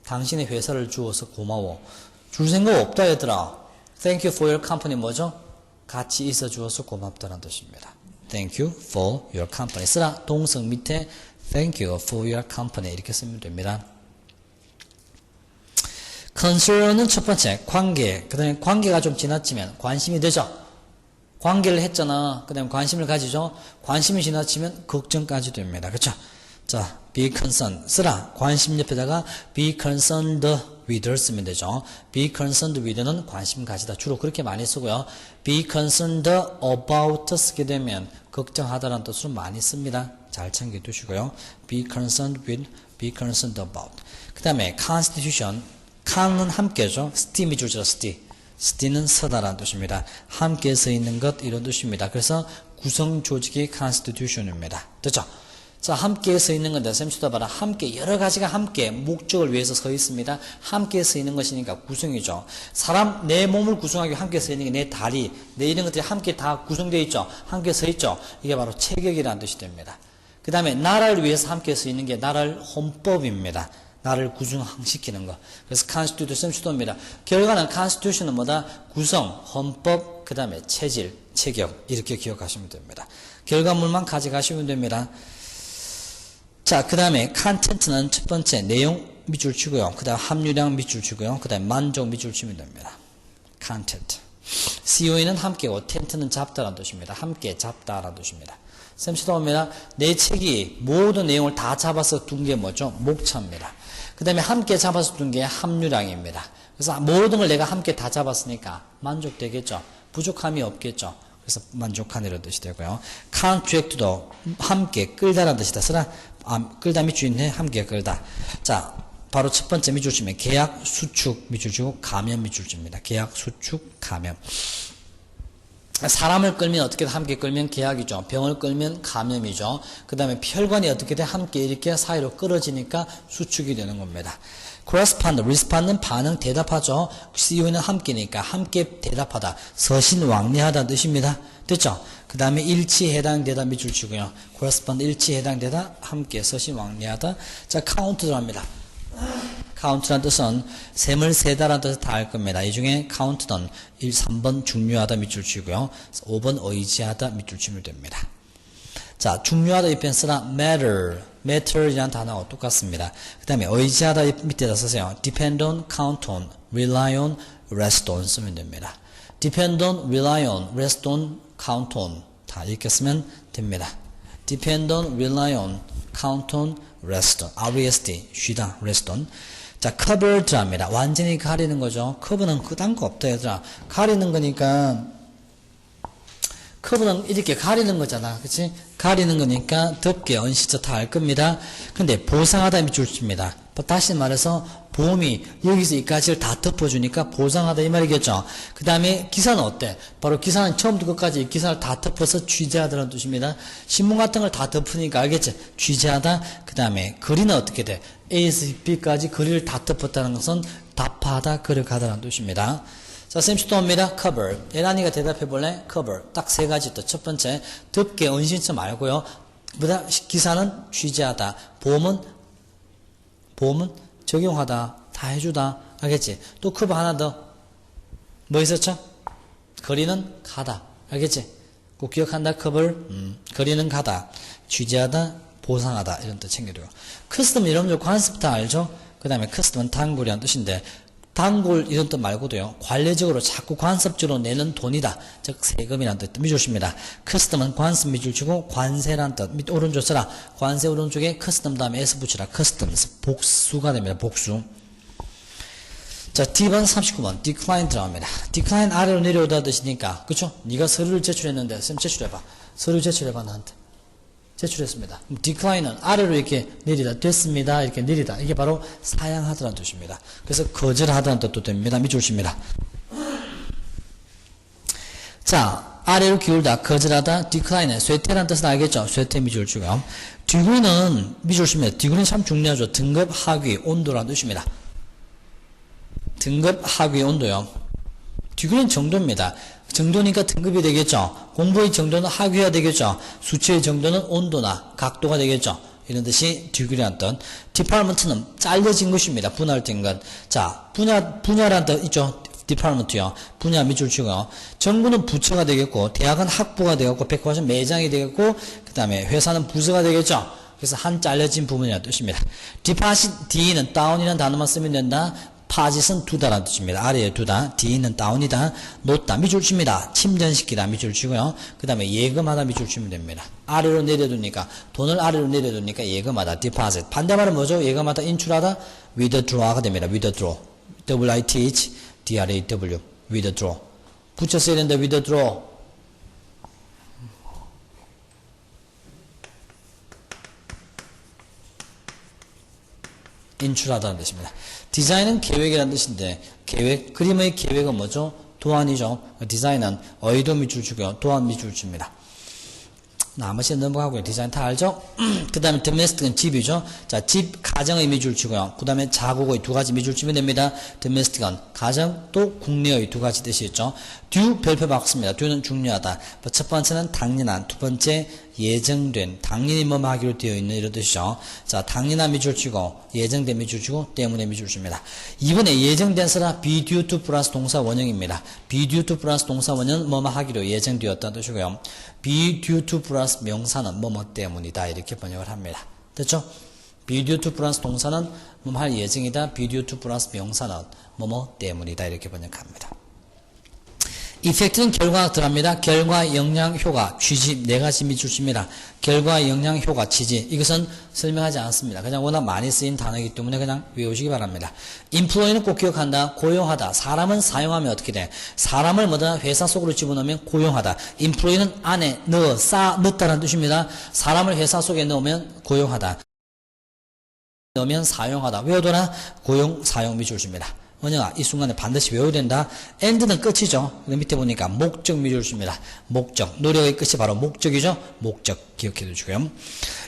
당신의 회사를 주어서 고마워. 줄 생각 없다 얘들아. Thank you for your company 뭐죠? 같이 있어 주어서 고맙다는 뜻입니다. Thank you for your company. 쓰라 동성 밑에 Thank you for your company 이렇게 쓰면 됩니다. concern은 첫 번째 관계, 그 다음에 관계가 좀 지나치면 관심이 되죠. 관계를 했잖아. 그 다음에 관심을 가지죠. 관심이 지나치면 걱정까지 됩니다. 그렇죠? 자, be concerned 쓰라 관심 옆에다가 be concerned with를 쓰면 되죠. be concerned with는 관심 가지다 주로 그렇게 많이 쓰고요. be concerned about 쓰게 되면 걱정하다라는 뜻으로 많이 씁니다. 잘 챙겨두시고요. be concerned with, be concerned about. 그 다음에 constitution 칸은 함께죠. 스티미 줄죠. 스티는 서다라는 뜻입니다. 함께 서 있는 것 이런 뜻입니다. 그래서 구성 조직이 constitution입니다. 됐죠? 자, 함께 서 있는 건데 쌤 쳐다봐라. 함께 여러 가지가 함께 목적을 위해서 서 있습니다. 함께 서 있는 것이니까 구성이죠. 사람 내 몸을 구성하기 위해 함께 서 있는 게 내 다리, 내 이런 것들이 함께 다 구성되어 있죠. 함께 서 있죠. 이게 바로 체격이라는 뜻이 됩니다. 그 다음에 나라를 위해서 함께 서 있는 게 나라를 헌법입니다. 나를 구성시키는 거. 그래서 constitution 수도입니다. 결과는 constitution은 뭐다? 구성, 헌법, 그 다음에 체질, 체격 이렇게 기억하시면 됩니다. 결과물만 가져가시면 됩니다. 자, 그 다음에 content는 첫 번째 내용 밑줄 치고요. 그 다음 함유량 밑줄 치고요. 그 다음에 만족 밑줄 치면 됩니다. content. COE는 함께고 tent는 잡다라는 뜻입니다. 함께 잡다라는 뜻입니다. 쌤 시도합니다. 내 책이 모든 내용을 다 잡아서 둔 게 뭐죠? 목차입니다. 그 다음에 함께 잡아서 둔 게 함유량입니다. 그래서 모든 걸 내가 함께 다 잡았으니까 만족되겠죠? 부족함이 없겠죠? 그래서 만족한 이런 뜻이 되고요. contract도 함께 끌다라는 뜻이다. 쓰라 끌다 밑줄 있네. 함께 끌다. 자, 바로 첫 번째 밑줄 치면 계약, 수축 밑줄 치고 감염 밑줄 칩니다. 계약, 수축, 감염. 사람을 끌면 어떻게 함께 끌면 계약이죠. 병을 끌면 감염이죠. 그 다음에 혈관이 어떻게 돼? 함께 이렇게 사이로 끌어지니까 수축이 되는 겁니다. correspond, respond는 반응, 대답하죠. CO는 함께니까 함께 대답하다. 서신왕래하다는 뜻입니다. 됐죠? 그 다음에 일치에 해당되다 밑줄 치고요. correspond 일치에 해당되다. 함께 서신왕래하다. 자, count 들어갑니다. count라는 뜻은 셈을 세다라는 뜻을 다 할 겁니다. 이 중에 count는 1, 3번 중요하다 밑줄 치고요. 5번 의지하다 밑줄 치면 됩니다. 자, 중요하다 입변 쓰라 matter이라는 단어하고 똑같습니다. 그 다음에 의지하다 밑에다 쓰세요. depend on, count on, rely on, rest on 쓰면 됩니다. depend on, rely on, rest on, count on 다 이렇게 쓰면 됩니다. depend on, rely on, count on, rest on, rest, 쉬다, rest on. 자, covered 합니다. 완전히 가리는 거죠. cover는 그딴 거 없다, 얘들아. 가리는 거니까, cover는 이렇게 가리는 거잖아. 그치? 가리는 거니까 덮개, 언시저 다 알 겁니다. 근데 보상하다 밑줄 칩니다. 다시 말해서 보험이 여기서 이까지를 다 덮어주니까 보상하다 이 말이겠죠. 그 다음에 기사는 어때? 바로 기사는 처음부터 끝까지 이 기사를 다 덮어서 취재하다는 뜻입니다. 신문 같은 걸 다 덮으니까 알겠지? 취재하다. 그 다음에 거리는 어떻게 돼? A에서 B까지 거리를 다 덮었다는 것은 답하다, 걸어가다라는 뜻입니다. 자, 쌤 시도합니다. cover. 에란이가 대답해 볼래? cover. 딱 세 가지 또. 첫 번째, 덮개, 언신처 말고요. 그다음 기사는 취재하다. 보험은 적용하다, 다 해주다, 알겠지? 또 커버 하나 더. 뭐 있었죠? 거리는 가다, 알겠지? 꼭 기억한다, 커버. 거리는 가다, 취재하다, 보상하다, 이런 뜻 챙겨두고. 커스텀 여러분들 관습 다 알죠? 그 다음에 커스텀은 단골이라는 뜻인데, 단골 이런 뜻 말고도요. 관례적으로 자꾸 관습적으로 내는 돈이다. 즉 세금이라는 뜻 미줄칩니다. 커스텀은 관습 미줄치고 관세라는 뜻 밑 오른쪽 써라. 관세 오른쪽에 커스텀 다음에 S 붙이라. 커스텀스 복수가 됩니다. 복수. 자, D번 39번 decline 들어갑니다. decline 아래로 내려오다 뜻이니까 그쵸? 네가 서류를 제출했는데 쌤 제출해봐. 서류 제출해봐 나한테. 제출했습니다. decline은 아래로 이렇게 내리다 됐습니다. 이렇게 내리다. 이게 바로 사양하다는 뜻입니다. 그래서 거절하다는 뜻도 됩니다. 밑줄칩니다. 자, 아래로 기울다, 거절하다, decline은 쇠퇴라는 뜻은 알겠죠? 쇠퇴 밑줄 주고요. degree는 밑줄 칩니다. degree는 참 중요하죠. 등급 하위 온도라는 뜻입니다. 등급 하위 온도요. degree는 정도입니다. 정도니까 등급이 되겠죠. 공부의 정도는 하위가 되겠죠. 수치의 정도는 온도나 각도가 되겠죠. 이런 뜻이 degree라는 뜻. department는 잘려진 것입니다. 분할된 것. 자, 분야라는 뜻 있죠. department요. 분야 밑줄 치고요. 정부는 부처가 되겠고, 대학은 학부가 되겠고, 백화점 매장이 되겠고, 그 다음에 회사는 부서가 되겠죠. 그래서 한 잘려진 부분이라는 뜻입니다. deposit, D는 다운이라는 단어만 쓰면 된다. 파짓은 두다라는 뜻입니다. 아래에 두다, D는 다운이다, 놓다, 밑줄 칩니다. 침전시키다, 밑줄 치고요. 그 다음에 예금하다, 밑줄 치면 됩니다. 아래로 내려두니까, 돈을 아래로 내려두니까 예금하다, deposit. 반대말은 뭐죠? 예금하다, 인출하다, withdraw가 됩니다. withdraw. W-I-T-H, D-R-A-W. withdraw. 붙였어야 되는데, withdraw. 인출하다는 뜻입니다. 디자인은 계획이라는 뜻인데 계획, 그림의 계획은 뭐죠? 도안이죠. 디자인은 어휘도 밑줄 주고요. 도안 밑줄 줍니다. 나머지는 넘어가고요. 디자인 다 알죠? 그 다음에 domestic은 집이죠. 자, 집, 가정의 밑줄 치고요. 그 다음에 자국의 두 가지 밑줄 치면 됩니다. domestic은 가정, 또 국내의 두 가지 뜻이 있죠. due 별표 받습니다. due는 중요하다. 첫 번째는 당연한, 두 번째 예정된, 당연히 뭐뭐 하기로 되어 있는 이런 뜻이죠. 자, 당연한 밑줄 치고, 예정된 밑줄 치고, 때문에 밑줄 칩니다. 이번에 예정된 쓰라 be due to 플러스 동사 원형입니다. be due to 플러스 동사 원형은 뭐뭐 하기로 예정되었다는 뜻이고요. be due to 플러스 명사는 뭐뭐 때문이다. 이렇게 번역을 합니다. 됐죠? be due to 플러스 동사는 뭐뭐 할 예정이다. be due to 플러스 명사는 뭐뭐 때문이다. 이렇게 번역합니다. 이펙트는 결과가 들어갑니다. 결과, 영향, 효과, 취지 네 가지 밑줄 칩니다. 결과, 영향, 효과, 취지 이것은 설명하지 않습니다. 그냥 워낙 많이 쓰인 단어이기 때문에 그냥 외우시기 바랍니다. employ는 꼭 기억한다. 고용하다. 사람은 사용하면 어떻게 돼? 사람을 뭐다? 회사 속으로 집어넣으면 고용하다. employ는 안에 넣다라는 뜻입니다. 사람을 회사 속에 넣으면 고용하다. 넣으면 사용하다. 외워둬라. 고용, 사용 밑줄 칩니다. 원영아, 이 순간에 반드시 외워야 된다. end는 끝이죠. 밑에 보니까 목적 밑줄 줍니다. 목적. 노력의 끝이 바로 목적이죠. 목적 기억해 두시고요.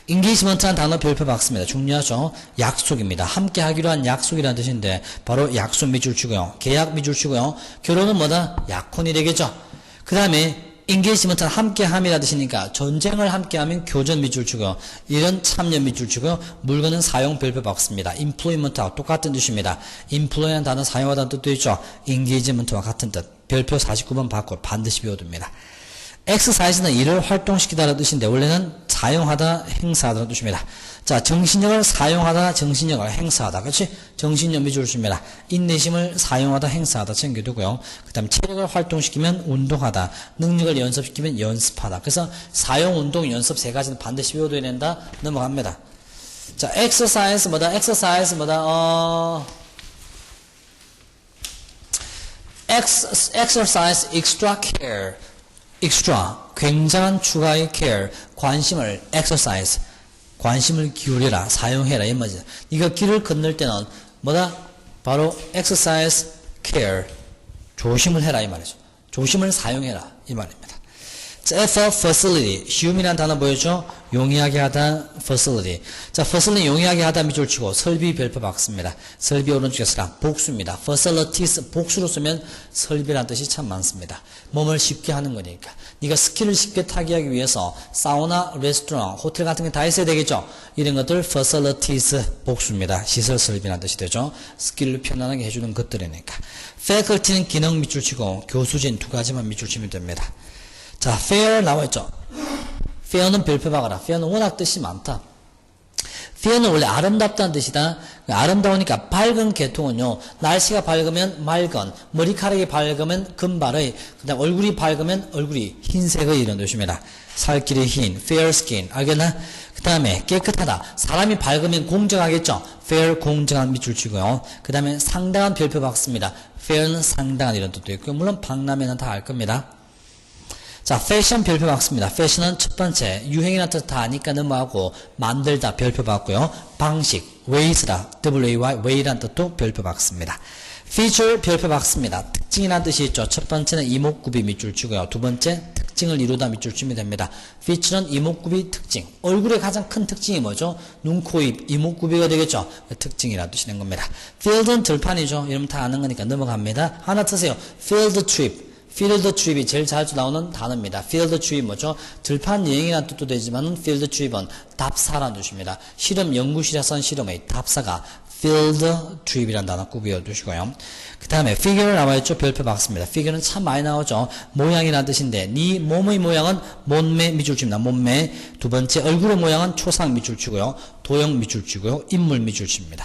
engagement라는 단어 별표 박습니다. 중요하죠. 약속입니다. 함께 하기로 한 약속이라는 뜻인데 바로 약속 밑줄 치고요. 계약 밑줄 치고요. 결혼은 뭐다? 약혼이 되겠죠. 그 다음에 engagement는 함께함이라 뜻이니까 전쟁을 함께하면 교전 밑줄 치고요. 이런 참여 밑줄 치고요. 물건은 사용 별표 박습니다. employment하고 똑같은 뜻입니다. employ라는 단어 사용하다는 뜻도 있죠. engagement와 같은 뜻. 별표 49번 받고 반드시 배워둡니다. exercise는 일을 활동시키다라는 뜻인데 원래는 사용하다, 행사하다라는 뜻입니다. 자, 정신력을 사용하다, 정신력을 행사하다. 그렇지? 정신력 밑줄 줍니다. 인내심을 사용하다, 행사하다 챙겨두고요. 그 다음 체력을 활동시키면 운동하다, 능력을 연습시키면 연습하다. 그래서 사용, 운동, 연습 세 가지는 반드시 외워둬야 된다. 넘어갑니다. 자, exercise 뭐다? exercise 뭐다? exercise extra care. extra, 굉장한 추가의 care, 관심을 exercise, 관심을 기울여라, 사용해라 이 말이죠. 네가 길을 건널 때는 뭐다? 바로 exercise care, 조심을 해라 이 말이죠. 조심을 사용해라 이 말입니다. 자, facility, 쉬움이라는 단어 보였죠? 용이하게 하다, facility. 자, facility 용이하게 하다 밑줄 치고 설비 별표 박습니다. 설비 오른쪽에 쓰라 복수입니다. facilities 복수로 쓰면 설비라는 뜻이 참 많습니다. 몸을 쉽게 하는 거니까. 네가 스키를 쉽게 타게 하기 위해서 사우나, 레스토랑, 호텔 같은 게 다 있어야 되겠죠? 이런 것들 facilities 복수입니다. 시설 설비라는 뜻이 되죠? 스키를 편안하게 해주는 것들이니까. faculty는 기능 밑줄 치고 교수진 두 가지만 밑줄 치면 됩니다. 자, fair 나와있죠? fair는 별표 박아라. fair는 워낙 뜻이 많다. fair는 원래 아름답다는 뜻이다. 아름다우니까 밝은 계통은요. 날씨가 밝으면 맑은, 머리카락이 밝으면 금발의, 그 다음 얼굴이 밝으면 얼굴이 흰색의 이런 뜻입니다. 살길이 흰, fair skin. 알겠나? 그 다음에 깨끗하다. 사람이 밝으면 공정하겠죠? fair, 공정한 밑줄 치고요. 그 다음에 상당한 별표 박습니다. fair는 상당한 이런 뜻도 있고요. 물론 박람회는 다 알 겁니다. 자, 패션 별표 박습니다. 패션은 첫 번째, 유행이라는 뜻 다 아니까 넘어가고, 만들다 별표 박고요. 방식, ways다, W-A-Y, way라는 뜻도 별표 박습니다. feature 별표 박습니다. 특징이라는 뜻이 있죠. 첫 번째는 이목구비 밑줄 치고요. 두 번째, 특징을 이루다 밑줄 치면 됩니다. feature는 이목구비 특징. 얼굴의 가장 큰 특징이 뭐죠? 눈, 코, 입, 이목구비가 되겠죠. 특징이라는 뜻이 된 겁니다. field는 들판이죠. 여러분 다 아는 거니까 넘어갑니다. 하나 쓰세요. field trip. field trip이 제일 자주 나오는 단어입니다. field trip 뭐죠? 들판 여행이라는 뜻도 되지만 field trip은 답사라는 뜻입니다. 실험 연구실에서 한 실험의 답사가 field trip이라는 단어 꼭 외워두시고요. 그 다음에 figure 나와있죠? 별표 박습니다. figure는 참 많이 나오죠. 모양이라는 뜻인데 네 몸의 모양은 몸매 밑줄 칩니다. 몸매. 두 번째 얼굴의 모양은 초상 밑줄 치고요. 도형 밑줄 치고요. 인물 밑줄 칩니다.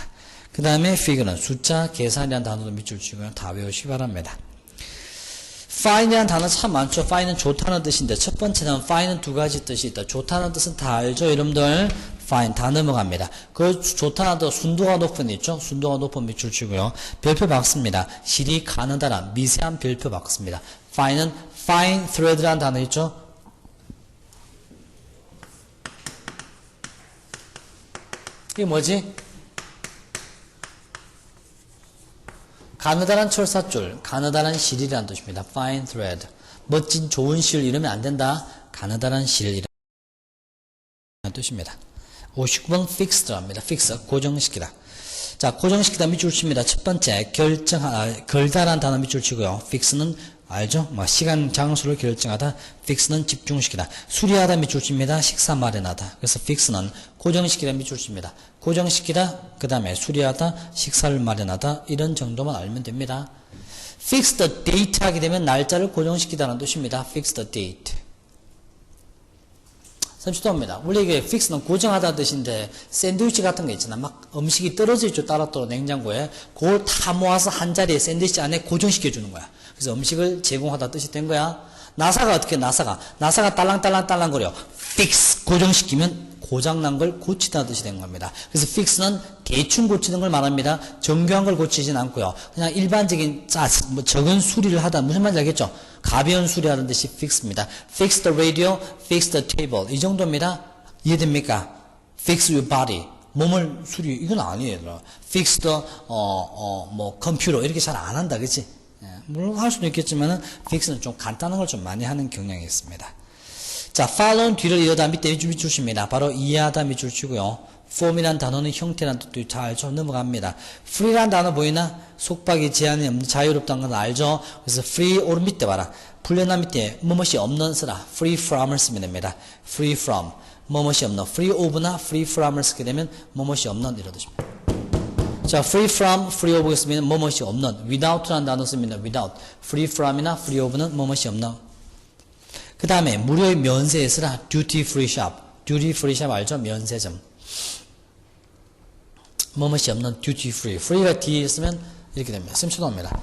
그 다음에 figure는 숫자, 계산이라는 단어도 밑줄 치고요. 다 외우시기 바랍니다. fine이라는 단어 참 많죠. fine은 좋다는 뜻인데 첫 번째는 fine은 두 가지 뜻이 있다. 좋다는 뜻은 다 알죠. 여러분들 fine 다 넘어갑니다. 그 좋다는 뜻 순도가 높은 있죠. 순도가 높은 밑줄 치고요. 별표 박습니다. 실이 가느다란 미세한 별표 박습니다. fine은 fine thread라는 단어 있죠. 이게 뭐지? 가느다란 철사줄, 가느다란 실이라는 뜻입니다. fine thread. 멋진 좋은 실 이러면 안 된다. 가느다란 실이라는 뜻입니다. 59번 fixed랍니다. fix, 고정시키다. 자, 고정시키다 밑줄 칩니다. 첫 번째, 걸다라는 단어 밑줄 치고요. fix는 알죠? 뭐 시간, 장소를 결정하다. fix는 집중시키다. 수리하다 밑줄 칩니다. 식사 마련하다. 그래서 fix는 고정시키다 밑줄 칩니다. 고정시키다, 그 다음에 수리하다, 식사를 마련하다. 이런 정도만 알면 됩니다. fix the date 하게 되면 날짜를 고정시키다는 뜻입니다. fix the date. 30도입니다. 원래 이게 fix는 고정하다는 뜻인데 샌드위치 같은 거 있잖아. 막 음식이 떨어져 있죠. 따로따로 냉장고에. 그걸 다 모아서 한 자리에 샌드위치 안에 고정시켜 주는 거야. 그래서 음식을 제공하다 뜻이 된 거야. 나사가 어떻게 나사가 딸랑딸랑거려. fix 고정시키면 고장난 걸 고치다 뜻이 된 겁니다. 그래서 fix는 대충 고치는 걸 말합니다. 정교한 걸 고치진 않고요. 그냥 일반적인 적은 수리를 하다. 무슨 말인지 알겠죠? 가벼운 수리하는 뜻이 fix입니다. fix the radio, fix the table. 이 정도입니다. 이해됩니까? fix your body. 몸을 수리, 이건 아니에요. fix the, 컴퓨터. 이렇게 잘 안 한다. 그치? 물론 할 수도 있겠지만은, fix는 좀 간단한 걸 좀 많이 하는 경향이 있습니다. 자, follow 뒤를 이어다 밑에 밑줄 칩니다. 바로 이해하다 밑줄 치고요. form이란 단어는 형태란 뜻도 잘 좀 넘어갑니다. free란 단어 보이나? 속박이 제한이 없는 자유롭다는 건 알죠? 그래서 free 오른 밑에 봐라. 불려나 밑에 뭐뭇이 없는 쓰라. free from을 쓰면 됩니다. free from 뭐뭇이 없는 free of나 free from을 쓰게 되면 뭐뭇이 없는 이런 뜻입니다. 자, free from, free of 쓰면 뭐뭇이 없는 without라는 단어 씁니다. without. free from이나 free of는 뭐뭇이 없는. 그 다음에 무료의 면세에 쓰라. duty free shop. duty free shop 알죠? 면세점. 뭐뭇이 없는 duty free. free가 뒤에 있으면 이렇게 됩니다. 심추도입니다.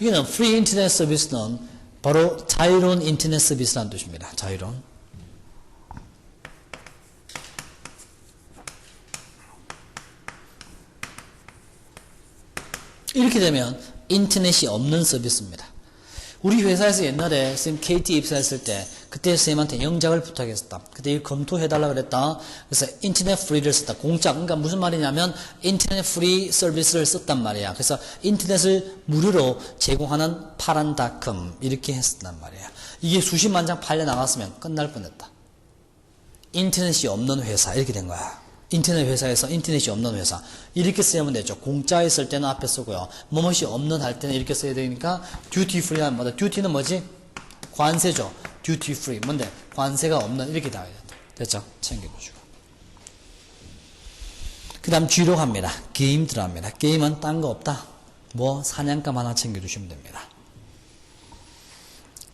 이거는 free 인터넷 서비스는 바로 자유로운 인터넷 서비스라는 뜻입니다. 자유로운. 이렇게 되면 인터넷이 없는 서비스입니다. 우리 회사에서 옛날에 쌤 KT 입사했을 때 그때 쌤한테 영작을 부탁했었다. 그때 이거 검토해달라고 그랬다. 그래서 인터넷 프리를 썼다. 공짜. 그러니까 무슨 말이냐면 인터넷 프리 서비스를 썼단 말이야. 그래서 인터넷을 무료로 제공하는 파란닷컴 이렇게 했었단 말이야. 이게 수십만 장 팔려 나갔으면 끝날 뻔했다. 인터넷이 없는 회사 이렇게 된 거야. 인터넷 회사에서 인터넷이 없는 회사 이렇게 쓰면 되죠. 공짜에 쓸 때는 앞에 쓰고요. 뭐뭇이 없는 할 때는 이렇게 써야 되니까 듀티 프리 하는 거다. 듀티는 뭐지? 관세죠. 듀티 프리 뭔데? 관세가 없는 이렇게 나와야 된다. 됐죠? 챙겨주시고 그 다음 G로 갑니다. 게임 들어갑니다. 게임은 딴 거 없다. 뭐 사냥감 하나 챙겨주시면 됩니다.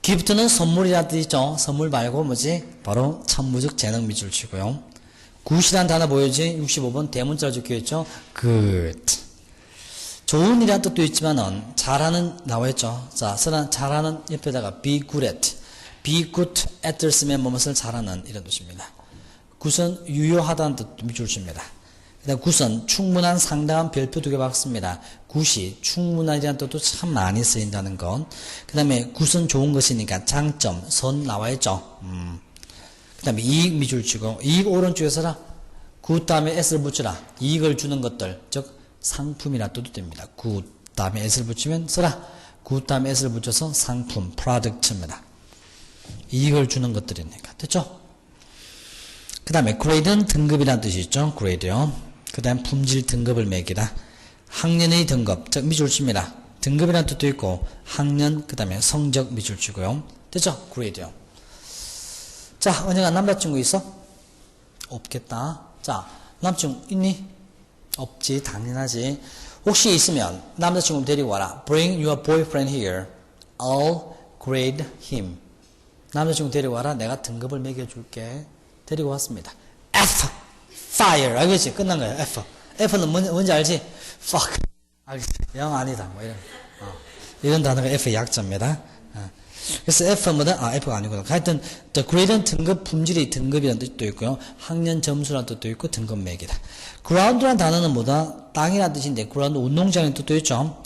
기프트는 선물이라 뜻이죠. 선물 말고 뭐지? 바로 천무적 재능 밑줄 치고요. 굿이란 단어 보이지? 65번 대문자로 적혀있죠? good. 좋은 일이란 뜻도 있지만은 잘하는 나와있죠. 자, 잘하는 옆에다가 be good at. be good at를 쓰면 무엇을 잘하는 이런 뜻입니다. 굿은 유효하다는 뜻도 밑줄 칩니다. 그다음 굿은 충분한 상당한 별표 2개 박습니다. 굿이 충분한이라는 뜻도 참 많이 쓰인다는 것. 그 다음에 굿은 좋은 것이니까 장점, 선 나와있죠. 그 다음에 이익 밑줄 치고 이익 오른쪽에 서라. 굿 다음에 s를 붙여라. 이익을 주는 것들, 즉 상품이라 뜻도 됩니다. 굿 다음에 s를 붙이면 써라. 굿 다음에 s를 붙여서 상품, product입니다. 이익을 주는 것들이니까. 됐죠? 그 다음에 grade는 등급이라는 뜻이 있죠. grade요. 그 다음 품질 등급을 매기다. 학년의 등급, 즉 밑줄 칩니다. 등급이라는 뜻도 있고 학년, 그 다음에 성적 밑줄 치고요. 됐죠? grade요. 자, 은영아 남자친구 있어? 없겠다. 자, 남자친구 있니? 없지, 당연하지. 혹시 있으면 남자친구 데리고 와라. Bring your boyfriend here. I'll grade him. 남자친구 데리고 와라. 내가 등급을 매겨줄게. 데리고 왔습니다. F. Fire. 알겠지? 끝난 거야. F. F는 뭔지 알지? Fuck. 알겠지? 영 아니다. 뭐 이런 단어가 F의 약자입니다. 그래서 F는 뭐다? F가 아니구나. 하여튼, the grade는 등급, 품질이 등급이라는 뜻도 있고요. 학년 점수라는 뜻도 있고, 등급 매기다. ground라는 단어는 뭐다? 땅이라는 뜻인데, ground 운동장의 뜻도 있죠.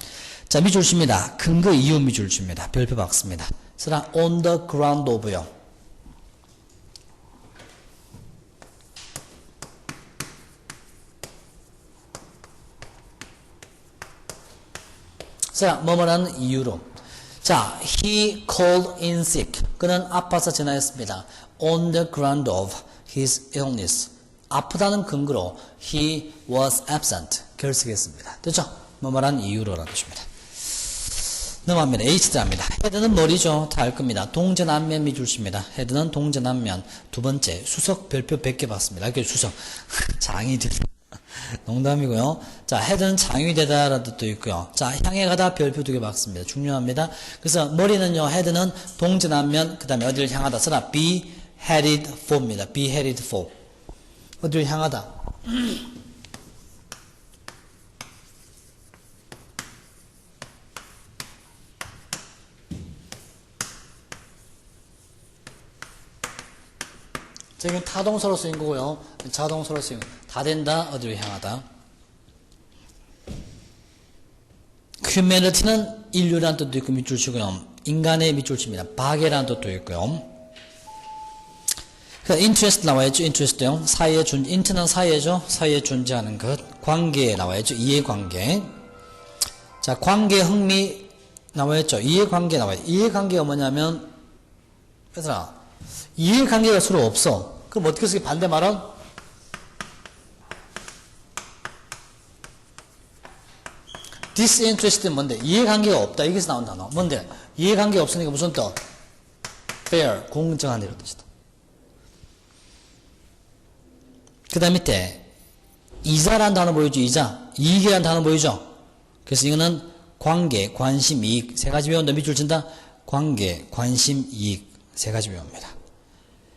자, 밑줄 칩니다. 근거 이유 밑줄 칩니다. 별표 박습니다. 쓰라, on the ground of요. 쓰라, 뭐뭐라는 이유로. 자, he called in sick. 그는 아파서 전화했습니다. On the ground of his illness. 아프다는 근거로 he was absent. 결석했습니다. 됐죠? 뭐뭐라는 이유로라는 뜻입니다. 넘어갑니다. H 들어갑니다. 헤드는 머리죠. 다 알 겁니다. 동전안면 밑줄 칩니다. 헤드는 동전안면. 두 번째, 수석 별표 100개 받습니다. 이렇게 수석. 장이 되다. 농담이고요. 자, 헤드는 장이 되다라는 뜻도 있고요. 자, 향해 가다 별표 2개 박습니다. 중요합니다. 그래서 머리는요, 헤드는 동전안면, 그 다음에 어디를 향하다 쓰라. be headed for입니다. be headed for. 어디를 향하다. 자, 이건 타동사로 쓰인 거고요. 자동사로 쓰인 거. 다 된다. 어디를 향하다. humanity는 인류라는 뜻도 있고 밑줄 치고요. 인간의 밑줄 칩니다. 박애라는 뜻도 있고요. interest 나와야죠. interest요. 사이에 int는 사이에죠. 사이에 존재하는 것. 관계 나와야죠. 이해관계. 자, 관계 흥미 나와야죠. 이해관계 나와야죠. 이해관계가 뭐냐면, 얘들아, 이해관계가 서로 없어. 그럼 어떻게 쓰게 반대 말은? disinterest는 뭔데? 이해관계가 없다. 여기서 나온 단어. 뭔데? 이해관계 없으니까 무슨 뜻? fair, 공정한 이런 뜻이다. 그 다음 밑에 이자라는 단어 보이죠? 이자. 이익이라는 단어 보이죠? 그래서 이거는 관계, 관심, 이익. 세 가지 외운다. 밑줄 친다. 관계, 관심, 이익. 세 가지 외웁니다.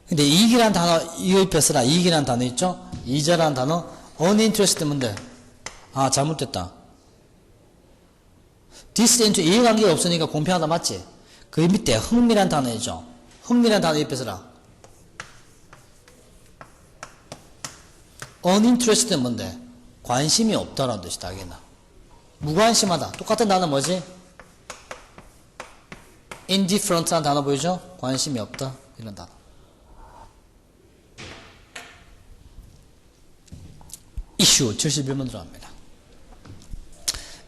근데 이익이라는 단어, 이거 옆에 쓰라. 이익이라는 단어 있죠? 이자라는 단어. uninterested 뭔데? 아, 잘못됐다. disinterest, 이해관계가 없으니까 공평하다 맞지? 그 밑에 흥미란 단어 있죠? 흥미란 단어 옆에 쓰라. uninterested 뭔데? 관심이 없다라는 뜻이다. 알겠나? 무관심하다. 똑같은 단어 뭐지? indifferent라는 단어 보이죠? 관심이 없다. 이런 단어. issue 71번 들어갑니다.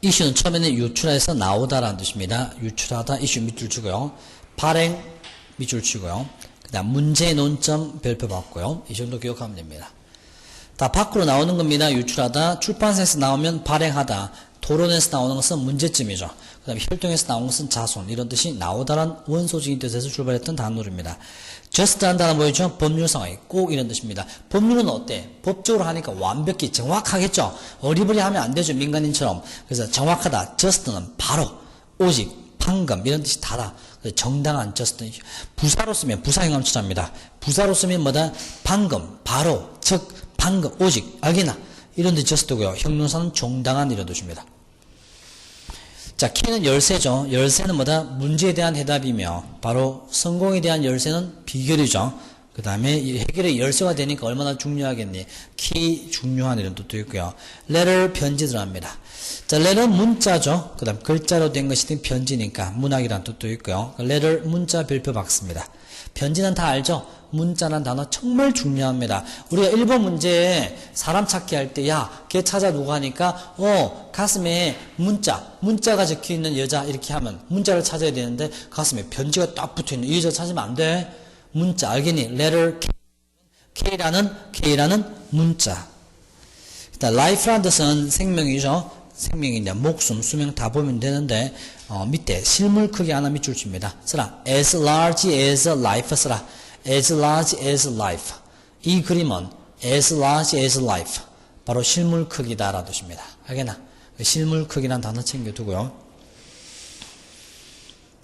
issue는 처음에는 유출해서 나오다라는 뜻입니다. 유출하다, issue 밑줄 치고요. 발행 밑줄 치고요. 그 다음 문제 논점 별표 받고요. 이 정도 기억하면 됩니다. 다 밖으로 나오는 겁니다. 유출하다. 출판사에서 나오면 발행하다. 토론에서 나오는 것은 문제점이죠. 그 다음에 혈통에서 나오는 것은 자손, 이런 뜻이 나오다란 원소적인 뜻에서 출발했던 단어입니다. just 한 단어 보이죠? 법률상의 꼭 이런 뜻입니다. 법률은 어때? 법적으로 하니까 완벽히 정확하겠죠? 어리버리 하면 안 되죠. 민간인처럼. 그래서 정확하다. just는 바로, 오직, 방금 이런 뜻이 다다. 정당한 just. 부사로 쓰면 부사형암투자입니다. 부사로 쓰면 뭐다? 방금, 바로, 즉, 방금, 오직, 알겠나? 이런 뜻 just고요. 형용사는 정당한 이런 뜻입니다. 자, 키는 열쇠죠. 열쇠는 뭐다? 문제에 대한 해답이며 바로 성공에 대한 열쇠는 비결이죠. 그 다음에 해결의 열쇠가 되니까 얼마나 중요하겠니? 키 중요한 이런 뜻도 있고요. letter 편지 들어갑니다. 자, letter 문자죠. 그 다음 글자로 된 것이 편지니까 문학이란 뜻도 있고요. letter 문자 별표 박습니다. 편지는 다 알죠? 문자란 단어 정말 중요합니다. 우리가 1번 문제에 사람 찾기 할 때, 야, 걔 찾아 누가 하니까, 가슴에 문자가 적혀 있는 여자, 이렇게 하면, 문자를 찾아야 되는데, 가슴에 편지가 딱 붙어 있는 이 여자 찾으면 안 돼. 문자, 알겠니? letter K라는 문자. 일단, life라는 뜻은 생명이죠. 생명이냐, 목숨, 수명 다 보면 되는데, 밑에 실물 크기 하나 밑줄 줍니다. 쓰라. as large as life 쓰라. as large as life. 이 그림은 as large as life. 바로 실물 크기다라는 뜻입니다. 알겠나? 실물 크기란 단어 챙겨두고요.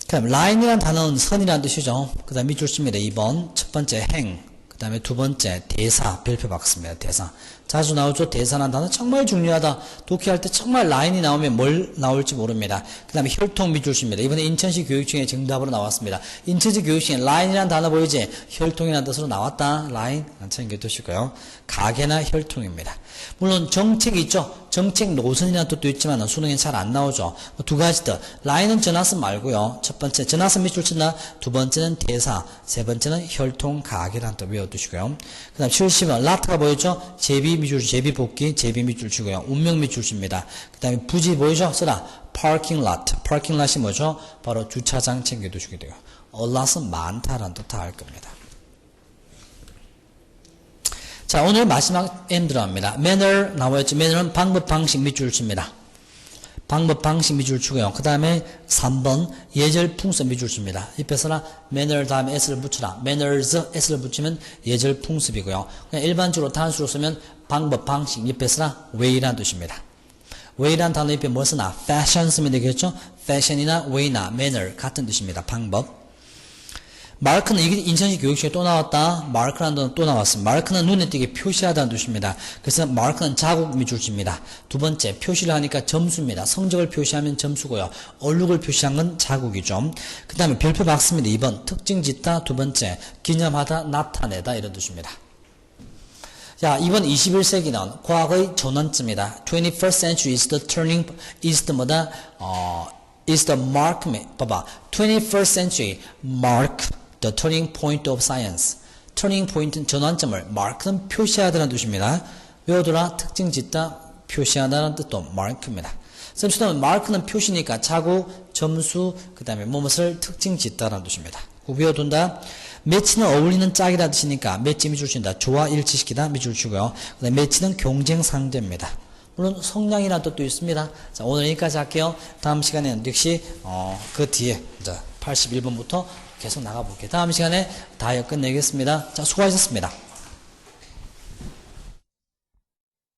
그다음 line이란 단어는 선이라는 뜻이죠. 그 다음 밑줄 씁니다. 2번. 첫 번째 행. 그 다음에 두 번째 대사. 별표 박습니다. 대사. 자주 나오죠. 대사라는 단어 정말 중요하다. 독해할 때 정말 라인이 나오면 뭘 나올지 모릅니다. 그 다음에 혈통 밑줄 씁니다. 이번에 인천시 교육청에 정답으로 나왔습니다. 인천시 교육청에 라인이라는 단어 보이지? 혈통이라는 뜻으로 나왔다. 라인 안 챙겨두시고요. 가계나 혈통입니다. 물론 정책이 있죠. 정책 노선이라는 뜻도 있지만 수능에 잘 안 나오죠. 두 가지 더. 라인은 전화선 말고요. 첫 번째 전화선 밑줄 친다. 두 번째는 대사. 세 번째는 혈통 가계라는 뜻 외워두시고요. 그 다음 70번 라트가 보이죠? 제비 밑줄, 제비 복귀, 제비 밑줄 치고요. 운명 밑줄 칩니다. 그 다음에 부지 보이죠? 쓰라. parking lot. parking lot이 뭐죠? 바로 주차장 챙겨두시게 돼요. a lot은 많다라는 뜻 다 알 겁니다. 자, 오늘 마지막 M 들어갑니다. manner 나와있죠. manner는 방법, 방식 밑줄 칩니다. 방법, 방식 밑줄 치고요. 그 다음에 3번 예절, 풍습 밑줄 칩니다. 옆에서나 manner 다음에 s를 붙여라. manners, s를 붙이면 예절, 풍습이고요. 그냥 일반적으로 단수로 쓰면 방법, 방식, 옆에서나 way라는 뜻입니다. way라는 단어 옆에 뭐 쓰나? fashion 쓰면 되겠죠? fashion이나 way나 manner 같은 뜻입니다. 방법. 마르크는 이게 인천시 교육청에 또 나왔다. 마르크라는 단어 또 나왔습니다. 마르크는 눈에 띄게 표시하다는 뜻입니다. 그래서 마르크는 자국 밑줄 칩니다. 두 번째 표시를 하니까 점수입니다. 성적을 표시하면 점수고요. 얼룩을 표시한 건 자국이죠. 그 다음에 별표 박습니다. 2번 특징 짓다. 두 번째 기념하다, 나타내다 이런 뜻입니다. 자, 이번 21세기는 과거의 전환점이다. 21st century is the turning, is the 뭐다? is the mark, 봐봐. 21st century mark the turning point of science. turning point는 전환점을, mark는 표시하다는 뜻입니다. 외워두라, 특징 짓다, 표시하다는 뜻도 mark입니다. 선생님, mark는 표시니까 자국, 점수, 그 다음에 무엇을 특징 짓다라는 뜻입니다. 외워둔다. 매치는 어울리는 짝이라는 뜻이니까 매치 밑줄 친다. 조화 일치시키다 밑줄 치고요. 그 다음에 매치는 경쟁 상대입니다. 물론 성량이라는 뜻도 있습니다. 자, 오늘 여기까지 할게요. 다음 시간에는 역시 그 뒤에 81번부터 계속 나가볼게요. 다음 시간에 다 끝내겠습니다. 자, 수고하셨습니다.